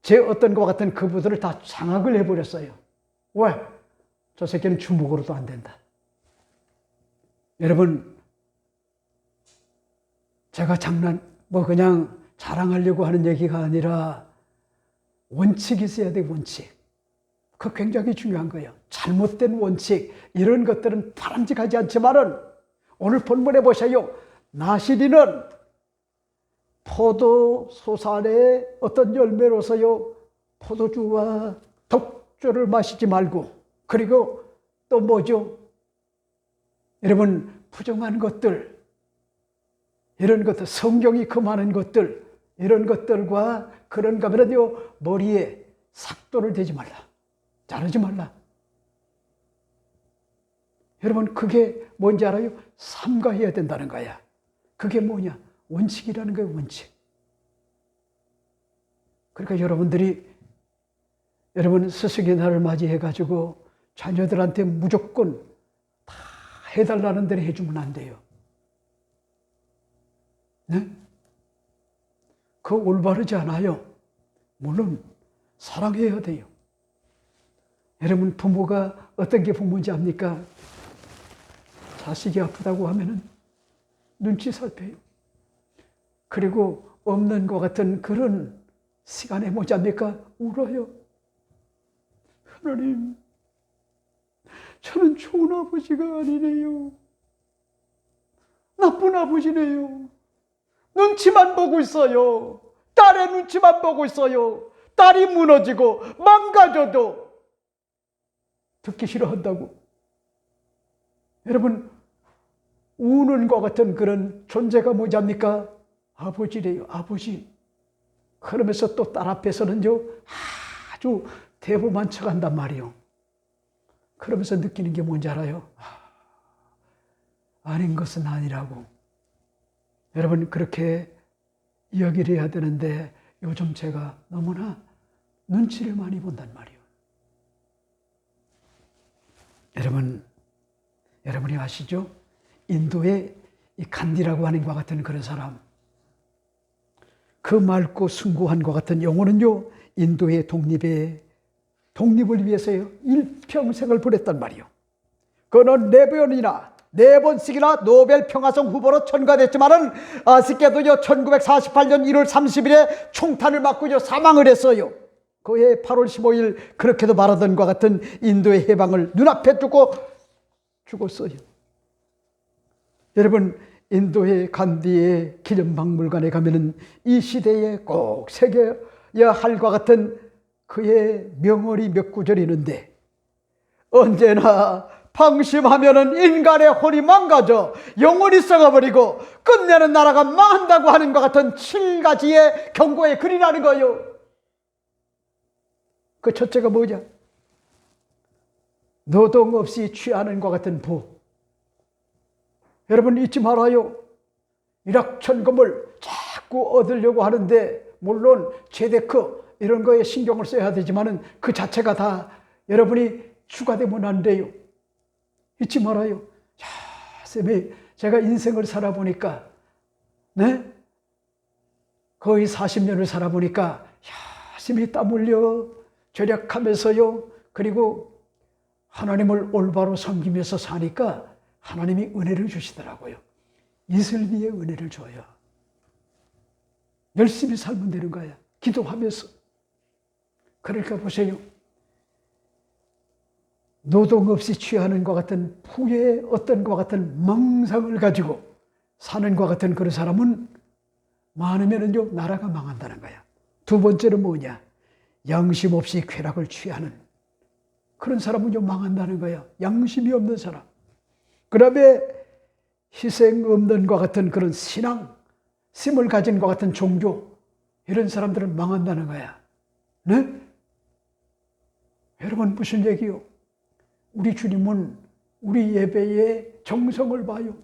제 어떤 것 같은 그부들을 다 장악을 해버렸어요. 왜? 저 새끼는 주먹으로도 안 된다. 여러분, 제가 그냥 자랑하려고 하는 얘기가 아니라 원칙이 있어야 돼, 원칙. 그거 굉장히 중요한 거예요. 잘못된 원칙, 이런 것들은 바람직하지 않지만은 오늘 본문에 보세요. 나시리는 포도소산의 어떤 열매로서요, 포도주와 독주를 마시지 말고, 그리고 또 뭐죠? 여러분, 부정한 것들, 이런 것들, 성경이 금하는 것들, 이런 것들과 그런가 하면요, 머리에 삭도를 대지 말라. 자르지 말라. 여러분, 그게 뭔지 알아요? 삼가해야 된다는 거야. 그게 뭐냐? 원칙이라는 거예요, 원칙. 그러니까 여러분 스승의 날을 맞이해가지고 자녀들한테 무조건 다 해달라는 대로 해주면 안 돼요. 네? 그거 올바르지 않아요. 물론 사랑해야 돼요. 여러분, 부모가 어떤 게 부모인지 압니까? 자식이 아프다고 하면은 눈치 살펴요. 그리고 없는 것 같은 그런 시간에 뭐잡니까? 울어요. 하나님, 저는 좋은 아버지가 아니네요. 나쁜 아버지네요. 눈치만 보고 있어요. 딸의 눈치만 보고 있어요. 딸이 무너지고 망가져도 듣기 싫어한다고. 여러분, 우는 것 같은 그런 존재가 뭐잡니까? 아버지래요, 아버지. 그러면서 또 딸 앞에서는요, 아주 대범한 척 한단 말이에요. 그러면서 느끼는 게 뭔지 알아요? 아닌 것은 아니라고. 여러분, 그렇게 이야기를 해야 되는데 요즘 제가 너무나 눈치를 많이 본단 말이에요. 여러분이 아시죠? 인도의 이 간디라고 하는 것 같은 그런 사람, 그 맑고 숭고한 것 같은 영혼은요, 인도의 독립을 위해서요, 일평생을 보냈단 말이에요. 그는 4번씩이나 노벨 평화상 후보로 천가됐지만은 아쉽게도요, 1948년 1월 30일에 총탄을 맞고요, 사망을 했어요. 그해 8월 15일 그렇게도 말하던 것 같은 인도의 해방을 눈앞에 두고 죽었어요. 여러분, 인도의 간디의 기념박물관에 가면은 이 시대에 꼭 새겨야 할 것 같은 그의 명언이 몇 구절이 있는데, 언제나 방심하면은 인간의 혼이 망가져 영혼이 썩어버리고 끝내는 나라가 망한다고 하는 것 같은 7가지의 경고의 글이라는 거예요. 그 첫째가 뭐냐? 노동 없이 취하는 것 같은 부. 여러분, 잊지 말아요. 일확천금을 자꾸 얻으려고 하는데, 물론 재테크 이런 거에 신경을 써야 되지만은 그 자체가 다 여러분이 추가되면 안 돼요. 잊지 말아요. 쌤이 제가 인생을 살아보니까, 네? 거의 40년을 살아보니까 열심히 땀 흘려 절약하면서요, 그리고 하나님을 올바로 섬기면서 사니까 하나님이 은혜를 주시더라고요. 이슬비의 은혜를 줘요. 열심히 살면 되는 거야. 기도하면서. 그러니까 보세요. 노동 없이 취하는 것 같은 후에 어떤 것 같은 망상을 가지고 사는 것 같은 그런 사람은 많으면은요, 나라가 망한다는 거야. 두 번째는 뭐냐? 양심 없이 쾌락을 취하는 그런 사람은요, 망한다는 거야. 양심이 없는 사람. 그 다음에 희생 없는 것 같은 그런 신앙, 씀을 가진 것 같은 종교, 이런 사람들은 망한다는 거야. 네? 여러분, 무슨 얘기요? 우리 주님은 우리 예배의 정성을 봐요.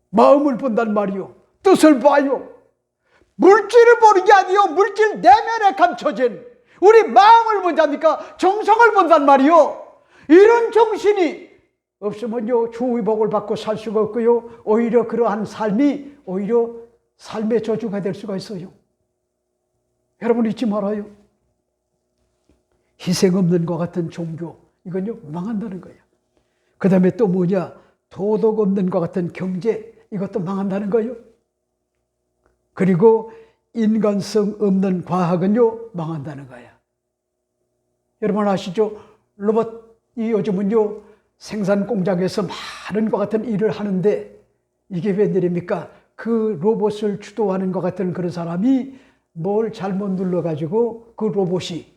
마음을 본단 말이요. 뜻을 봐요. 물질을 보는 게 아니요. 물질 내면에 감춰진 우리 마음을 본다니까 정성을 본단 말이요. 이런 정신이 없으면요, 주의 복을 받고 살 수가 없고요. 오히려 그러한 삶이 오히려 삶의 저주가 될 수가 있어요. 여러분 잊지 말아요. 희생 없는 것 같은 종교, 이건요, 망한다는 거예요. 그 다음에 또 뭐냐? 도덕 없는 것 같은 경제, 이것도 망한다는 거예요. 그리고 인간성 없는 과학은요, 망한다는 거예요. 여러분 아시죠? 로봇이 요즘은요, 생산 공장에서 많은 것 같은 일을 하는데 이게 웬일입니까? 그 로봇을 주도하는 것 같은 그런 사람이 뭘 잘못 눌러가지고 그 로봇이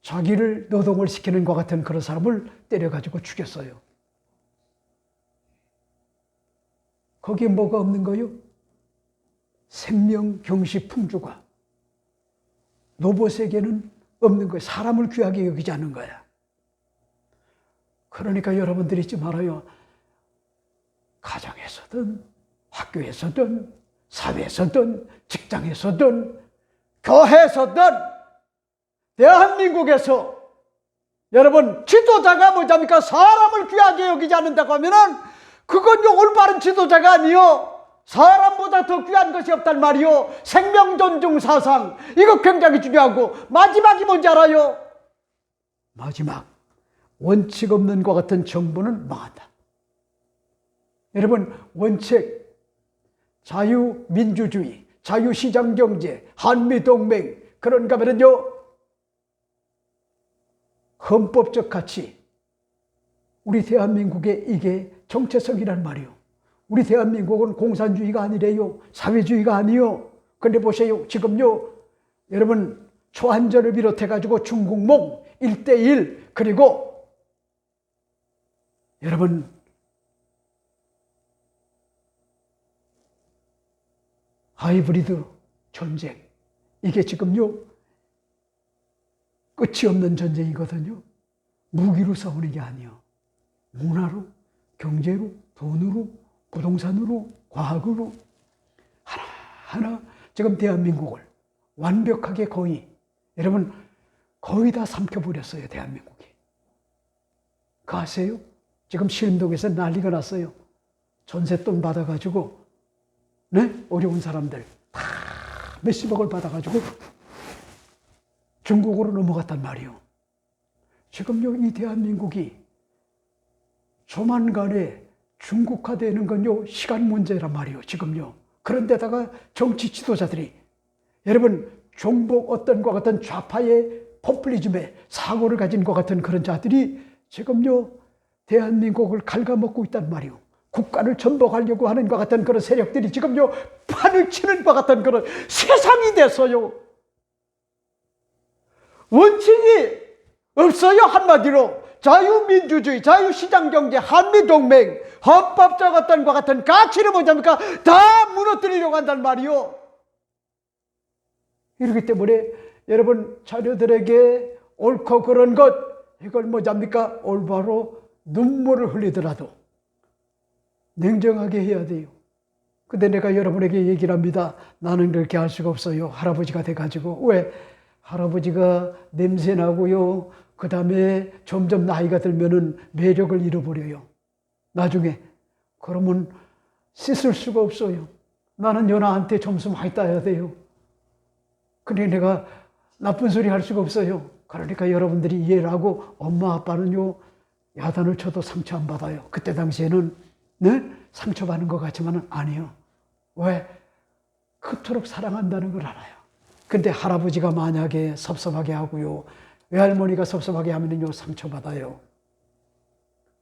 자기를 노동을 시키는 것 같은 그런 사람을 때려가지고 죽였어요. 거기에 뭐가 없는 거요? 생명, 경시, 풍조가 로봇에게는 없는 거예요. 사람을 귀하게 여기지 않는 거야. 그러니까 여러분들이 잊지 말아요. 가정에서든 학교에서든 사회에서든 직장에서든 교회에서든 대한민국에서 여러분 지도자가 뭐냐니까 사람을 귀하게 여기지 않는다고 하면은 그건요 올바른 지도자가 아니요. 사람보다 더 귀한 것이 없단 말이요. 생명 존중 사상 이거 굉장히 중요하고 마지막이 뭔지 알아요? 마지막 원칙 없는 것 같은 정부는 망한다. 여러분 원칙 자유민주주의, 자유시장경제, 한미동맹 그런가 하면요 헌법적 가치 우리 대한민국의 이게 정체성이란 말이요. 우리 대한민국은 공산주의가 아니래요. 사회주의가 아니요. 근데 보세요. 지금요. 여러분 초한전을 비롯해가지고 중국몽 1대1 그리고 여러분 하이브리드 전쟁 이게 지금요. 끝이 없는 전쟁이거든요. 무기로 싸우는 게 아니요. 문화로, 경제로, 돈으로, 부동산으로, 과학으로 하나하나 지금 대한민국을 완벽하게 거의 여러분 거의 다 삼켜버렸어요. 대한민국이. 그거 아세요? 지금 신동에서 난리가 났어요. 전세돈 받아가지고 네? 어려운 사람들 다 몇십억을 받아가지고 중국으로 넘어갔단 말이요. 지금요 이 대한민국이 조만간에 중국화되는 건요 시간 문제란 말이요. 지금요. 그런데다가 정치 지도자들이 여러분 종북 어떤 것 같은 좌파의 포퓰리즘에 사고를 가진 것 같은 그런 자들이 지금요 대한민국을 갉아먹고 있단 말이요. 국가를 전복하려고 하는 것 같은 그런 세력들이 지금요 판을 치는 것 같은 그런 세상이 됐어요. 원칙이 없어요. 한마디로 자유민주주의, 자유시장경제, 한미동맹, 헌법적 어떤 것 같은 가치를 뭐냐니까 다 무너뜨리려고 한단 말이요. 이렇기 때문에 여러분 자녀들에게 옳고 그런 것 이걸 뭐냐니까 올바로 눈물을 흘리더라도 냉정하게 해야 돼요. 근데 내가 여러분에게 얘기를 합니다. 나는 그렇게 할 수가 없어요. 할아버지가 돼가지고. 왜? 할아버지가 냄새나고요. 그 다음에 점점 나이가 들면은 매력을 잃어버려요. 나중에. 그러면 씻을 수가 없어요. 나는 연하한테 점수 많이 따야 돼요. 그러니 내가 나쁜 소리 할 수가 없어요. 그러니까 여러분들이 이해를 하고 엄마 아빠는요. 야단을 쳐도 상처 안 받아요. 그때 당시에는 네? 상처받는 것 같지만은 아니요. 왜? 그토록 사랑한다는 걸 알아요. 근데 할아버지가 만약에 섭섭하게 하고요. 외할머니가 섭섭하게 하면요. 상처받아요.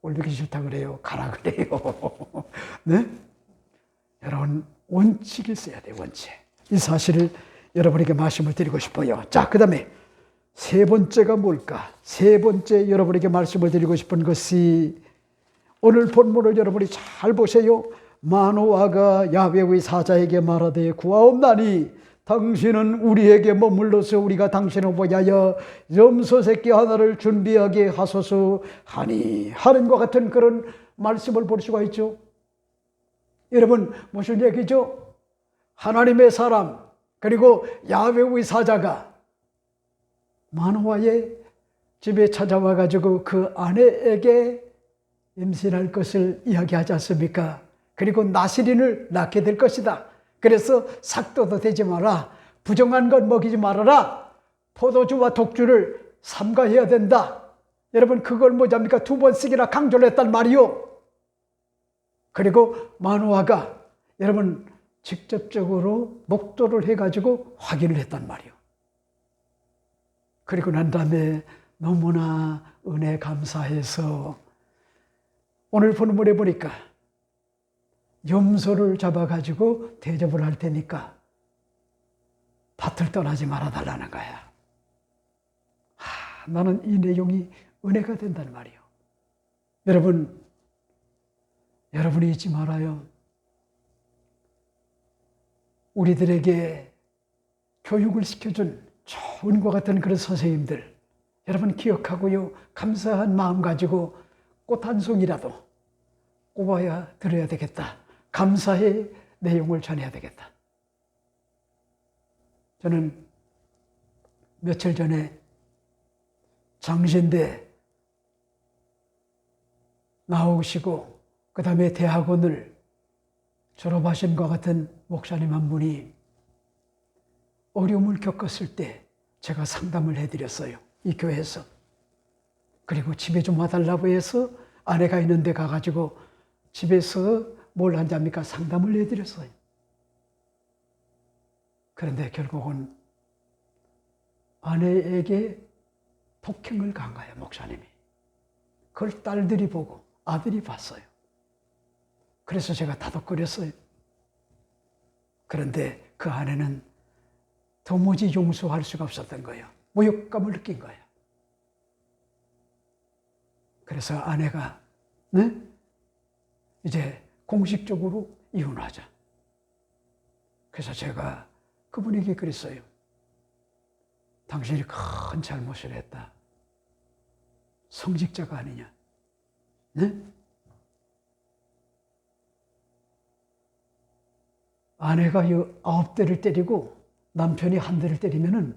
올리기 싫다 그래요. 가라 그래요. 네? 여러분 원칙이 있어야 돼, 원칙. 이 사실을 여러분에게 말씀을 드리고 싶어요. 자, 그 다음에 세 번째가 뭘까? 세 번째 여러분에게 말씀을 드리고 싶은 것이, 오늘 본문을 여러분이 잘 보세요. 마노아가 야훼의 사자에게 말하되 구하옵나니 당신은 우리에게 머물러서 우리가 당신을 보야여 염소 새끼 하나를 준비하게 하소서 하니, 하는 것 같은 그런 말씀을 볼 수가 있죠. 여러분, 무슨 얘기죠? 하나님의 사람, 그리고 야훼의 사자가 마노아의 집에 찾아와 가지고 그 아내에게 임신할 것을 이야기하지 않습니까? 그리고 나실인을 낳게 될 것이다. 그래서 삭도도 되지 마라, 부정한 건 먹이지 말아라, 포도주와 독주를 삼가해야 된다. 여러분, 그걸 뭐랍니까? 두 번씩이나 강조를 했단 말이요. 그리고 마노아가 여러분 직접적으로 목도를 해가지고 확인을 했단 말이요. 그리고 난 다음에 너무나 은혜 감사해서 오늘 본문에 보니까 염소를 잡아가지고 대접을 할 테니까 밭을 떠나지 말아달라는 거야. 나는 이 내용이 은혜가 된다는 말이요. 여러분이 잊지 말아요. 우리들에게 교육을 시켜준 좋은 것 같은 그런 선생님들, 여러분 기억하고요, 감사한 마음 가지고 꽃 한 송이라도 꼽아야 드려야 되겠다. 감사의 내용을 전해야 되겠다. 저는 며칠 전에 장신대 나오시고 그 다음에 대학원을 졸업하신 것 같은 목사님 한 분이 어려움을 겪었을 때 제가 상담을 해드렸어요. 이 교회에서. 그리고 집에 좀 와달라고 해서 아내가 있는 데 가가지고 집에서 뭘 한답니까? 상담을 해드렸어요. 그런데 결국은 아내에게 폭행을 가한 거예요, 목사님이. 그걸 딸들이 보고 아들이 봤어요. 그래서 제가 다독거렸어요. 그런데 그 아내는 도무지 용서할 수가 없었던 거예요. 모욕감을 느낀 거예요. 그래서 아내가 이제 공식적으로 이혼하자. 그래서 제가 그분에게 그랬어요. 당신이 큰 잘못을 했다. 성직자가 아니냐. 네? 아내가 9대를 때리고 남편이 1대를 때리면은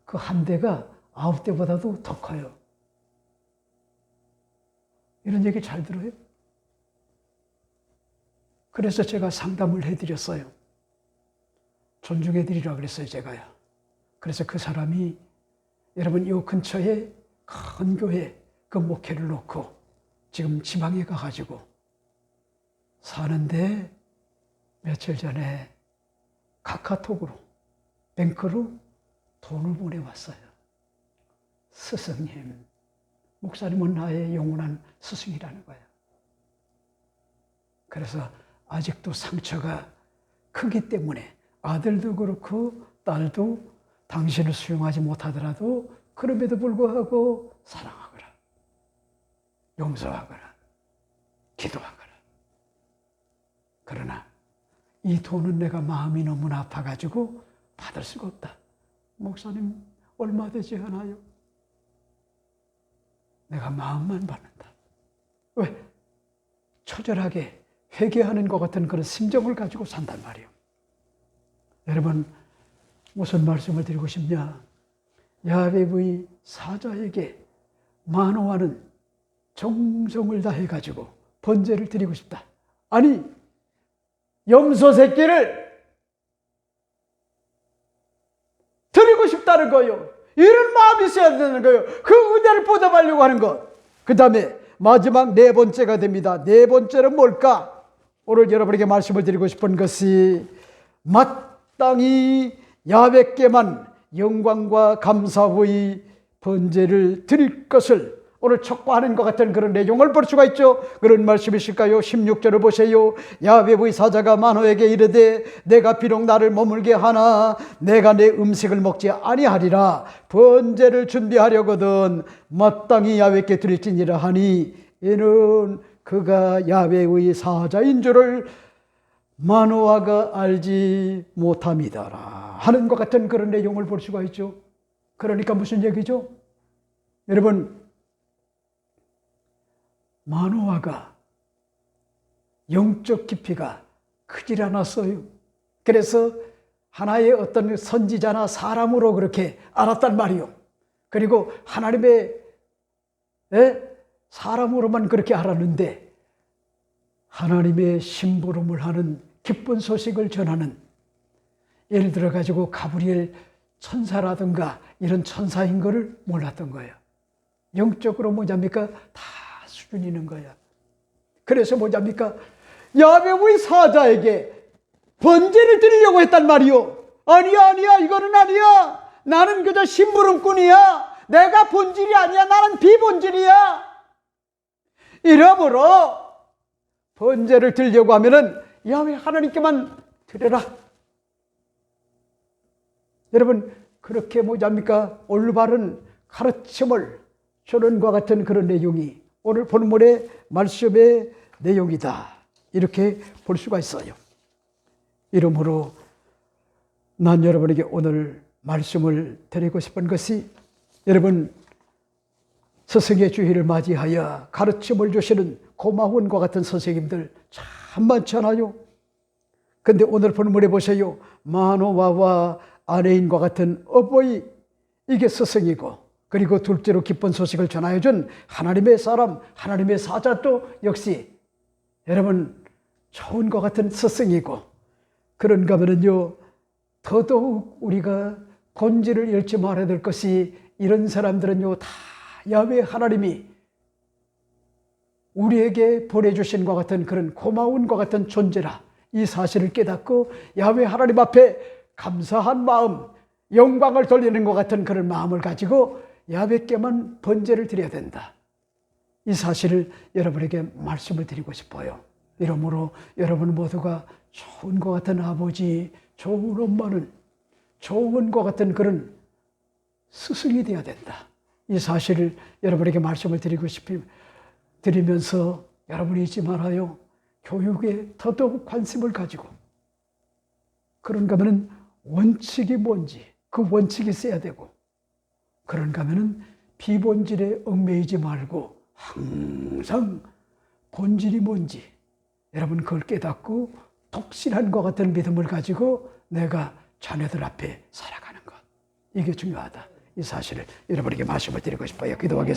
그 1대가 9대보다도 더 커요. 이런 얘기 잘 들어요? 그래서 제가 상담을 해드렸어요. 존중해드리라고 그랬어요, 제가요. 그래서 그 사람이 여러분 이 근처에 큰 교회 그 목회를 놓고 지금 지방에 가가지고 사는데 며칠 전에 카카오톡으로 뱅크로 돈을 보내왔어요. 스승님, 목사님은 나의 영원한 스승이라는 거예요. 그래서 아직도 상처가 크기 때문에 아들도 그렇고 딸도 당신을 수용하지 못하더라도 그럼에도 불구하고 사랑하거라, 용서하거라, 기도하거라. 그러나 이 돈은 내가 마음이 너무나 아파가지고 받을 수가 없다. 목사님 얼마 되지 않아요? 내가 마음만 받는다. 왜? 처절하게 회개하는 것 같은 그런 심정을 가지고 산단 말이에요. 여러분 무슨 말씀을 드리고 싶냐? 야훼의 사자에게 마노아는 정성을 다해가지고 번제를 드리고 싶다. 아니 염소 새끼를 드리고 싶다는 거예요. 이런 마음이 있어야 되는 거예요. 그 은혜를 보답하려고 하는 것. 그 다음에 마지막 네 번째가 됩니다. 네 번째는 뭘까? 오늘 여러분에게 말씀을 드리고 싶은 것이 마땅히 야훼께만 영광과 감사의 번제를 드릴 것을 오늘 촉구하는 것 같은 그런 내용을 볼 수가 있죠. 그런 말씀이실까요? 16절을 보세요. 야훼의 사자가 마노에게 이르되 내가 비록 나를 머물게 하나 내가 내 음식을 먹지 아니하리라. 번제를 준비하려거든 마땅히 야훼께 드릴지니라 하니 이는 그가 야훼의 사자인 줄을 마노아가 알지 못함이다라 하는 것 같은 그런 내용을 볼 수가 있죠. 그러니까 무슨 얘기죠? 여러분, 마노아가 영적 깊이가 크질 않았어요. 그래서 하나의 어떤 선지자나 사람으로 그렇게 알았단 말이요. 그리고 하나님의 사람으로만 그렇게 알았는데 하나님의 심부름을 하는 기쁜 소식을 전하는, 예를 들어 가지고 가브리엘 천사라든가 이런 천사인 거를 몰랐던 거예요. 영적으로 뭐냐입니까? 다 수준이 있는 거야. 그래서 뭐냐입니까? 야훼의 사자에게 번제를 드리려고 했단 말이요. 아니야, 이거는 아니야. 나는 그저 심부름꾼이야. 내가 본질이 아니야. 나는 비본질이야. 이러므로 번제를 드리려고 하면은 야훼 하나님께만 드려라. 여러분, 그렇게 뭐냐입니까? 올바른 가르침을 주는 것 같은 그런 내용이 오늘 본문의 말씀의 내용이다. 이렇게 볼 수가 있어요. 이러므로 난 여러분에게 오늘 말씀을 드리고 싶은 것이, 여러분, 스승의 주일을 맞이하여 가르침을 주시는 고마운 것 같은 선생님들 참 많잖아요. 근데 오늘 본문에 보세요. 마노아와 아내인과 같은 어버이, 이게 스승이고, 그리고 둘째로 기쁜 소식을 전하여준 하나님의 사람, 하나님의 사자도 역시 여러분 좋은 것 같은 스승이고, 그런가 하면요 더더욱 우리가 본질을 잃지 말아야 될 것이, 이런 사람들은요 다 야훼 하나님이 우리에게 보내주신 것 같은 그런 고마운 것 같은 존재라, 이 사실을 깨닫고 야훼 하나님 앞에 감사한 마음, 영광을 돌리는 것 같은 그런 마음을 가지고 야훼께만 번제를 드려야 된다. 이 사실을 여러분에게 말씀을 드리고 싶어요. 이러므로 여러분 모두가 좋은 것 같은 아버지, 좋은 엄마는 좋은 것 같은 그런 스승이 되어야 된다. 이 사실을 여러분에게 말씀을 드리면서 여러분이 잊지 말아요. 교육에 더더욱 관심을 가지고, 그런가 하면 원칙이 뭔지 그 원칙이 있어야 되고, 그런가 하면 비본질에 얽매이지 말고 항상 본질이 뭔지 여러분 그걸 깨닫고 독실한 것 같은 믿음을 가지고 내가 자녀들 앞에 살아가는 것, 이게 중요하다. 이 사실을 여러분에게 말씀을 드리고 싶어요. 기도하겠습니다.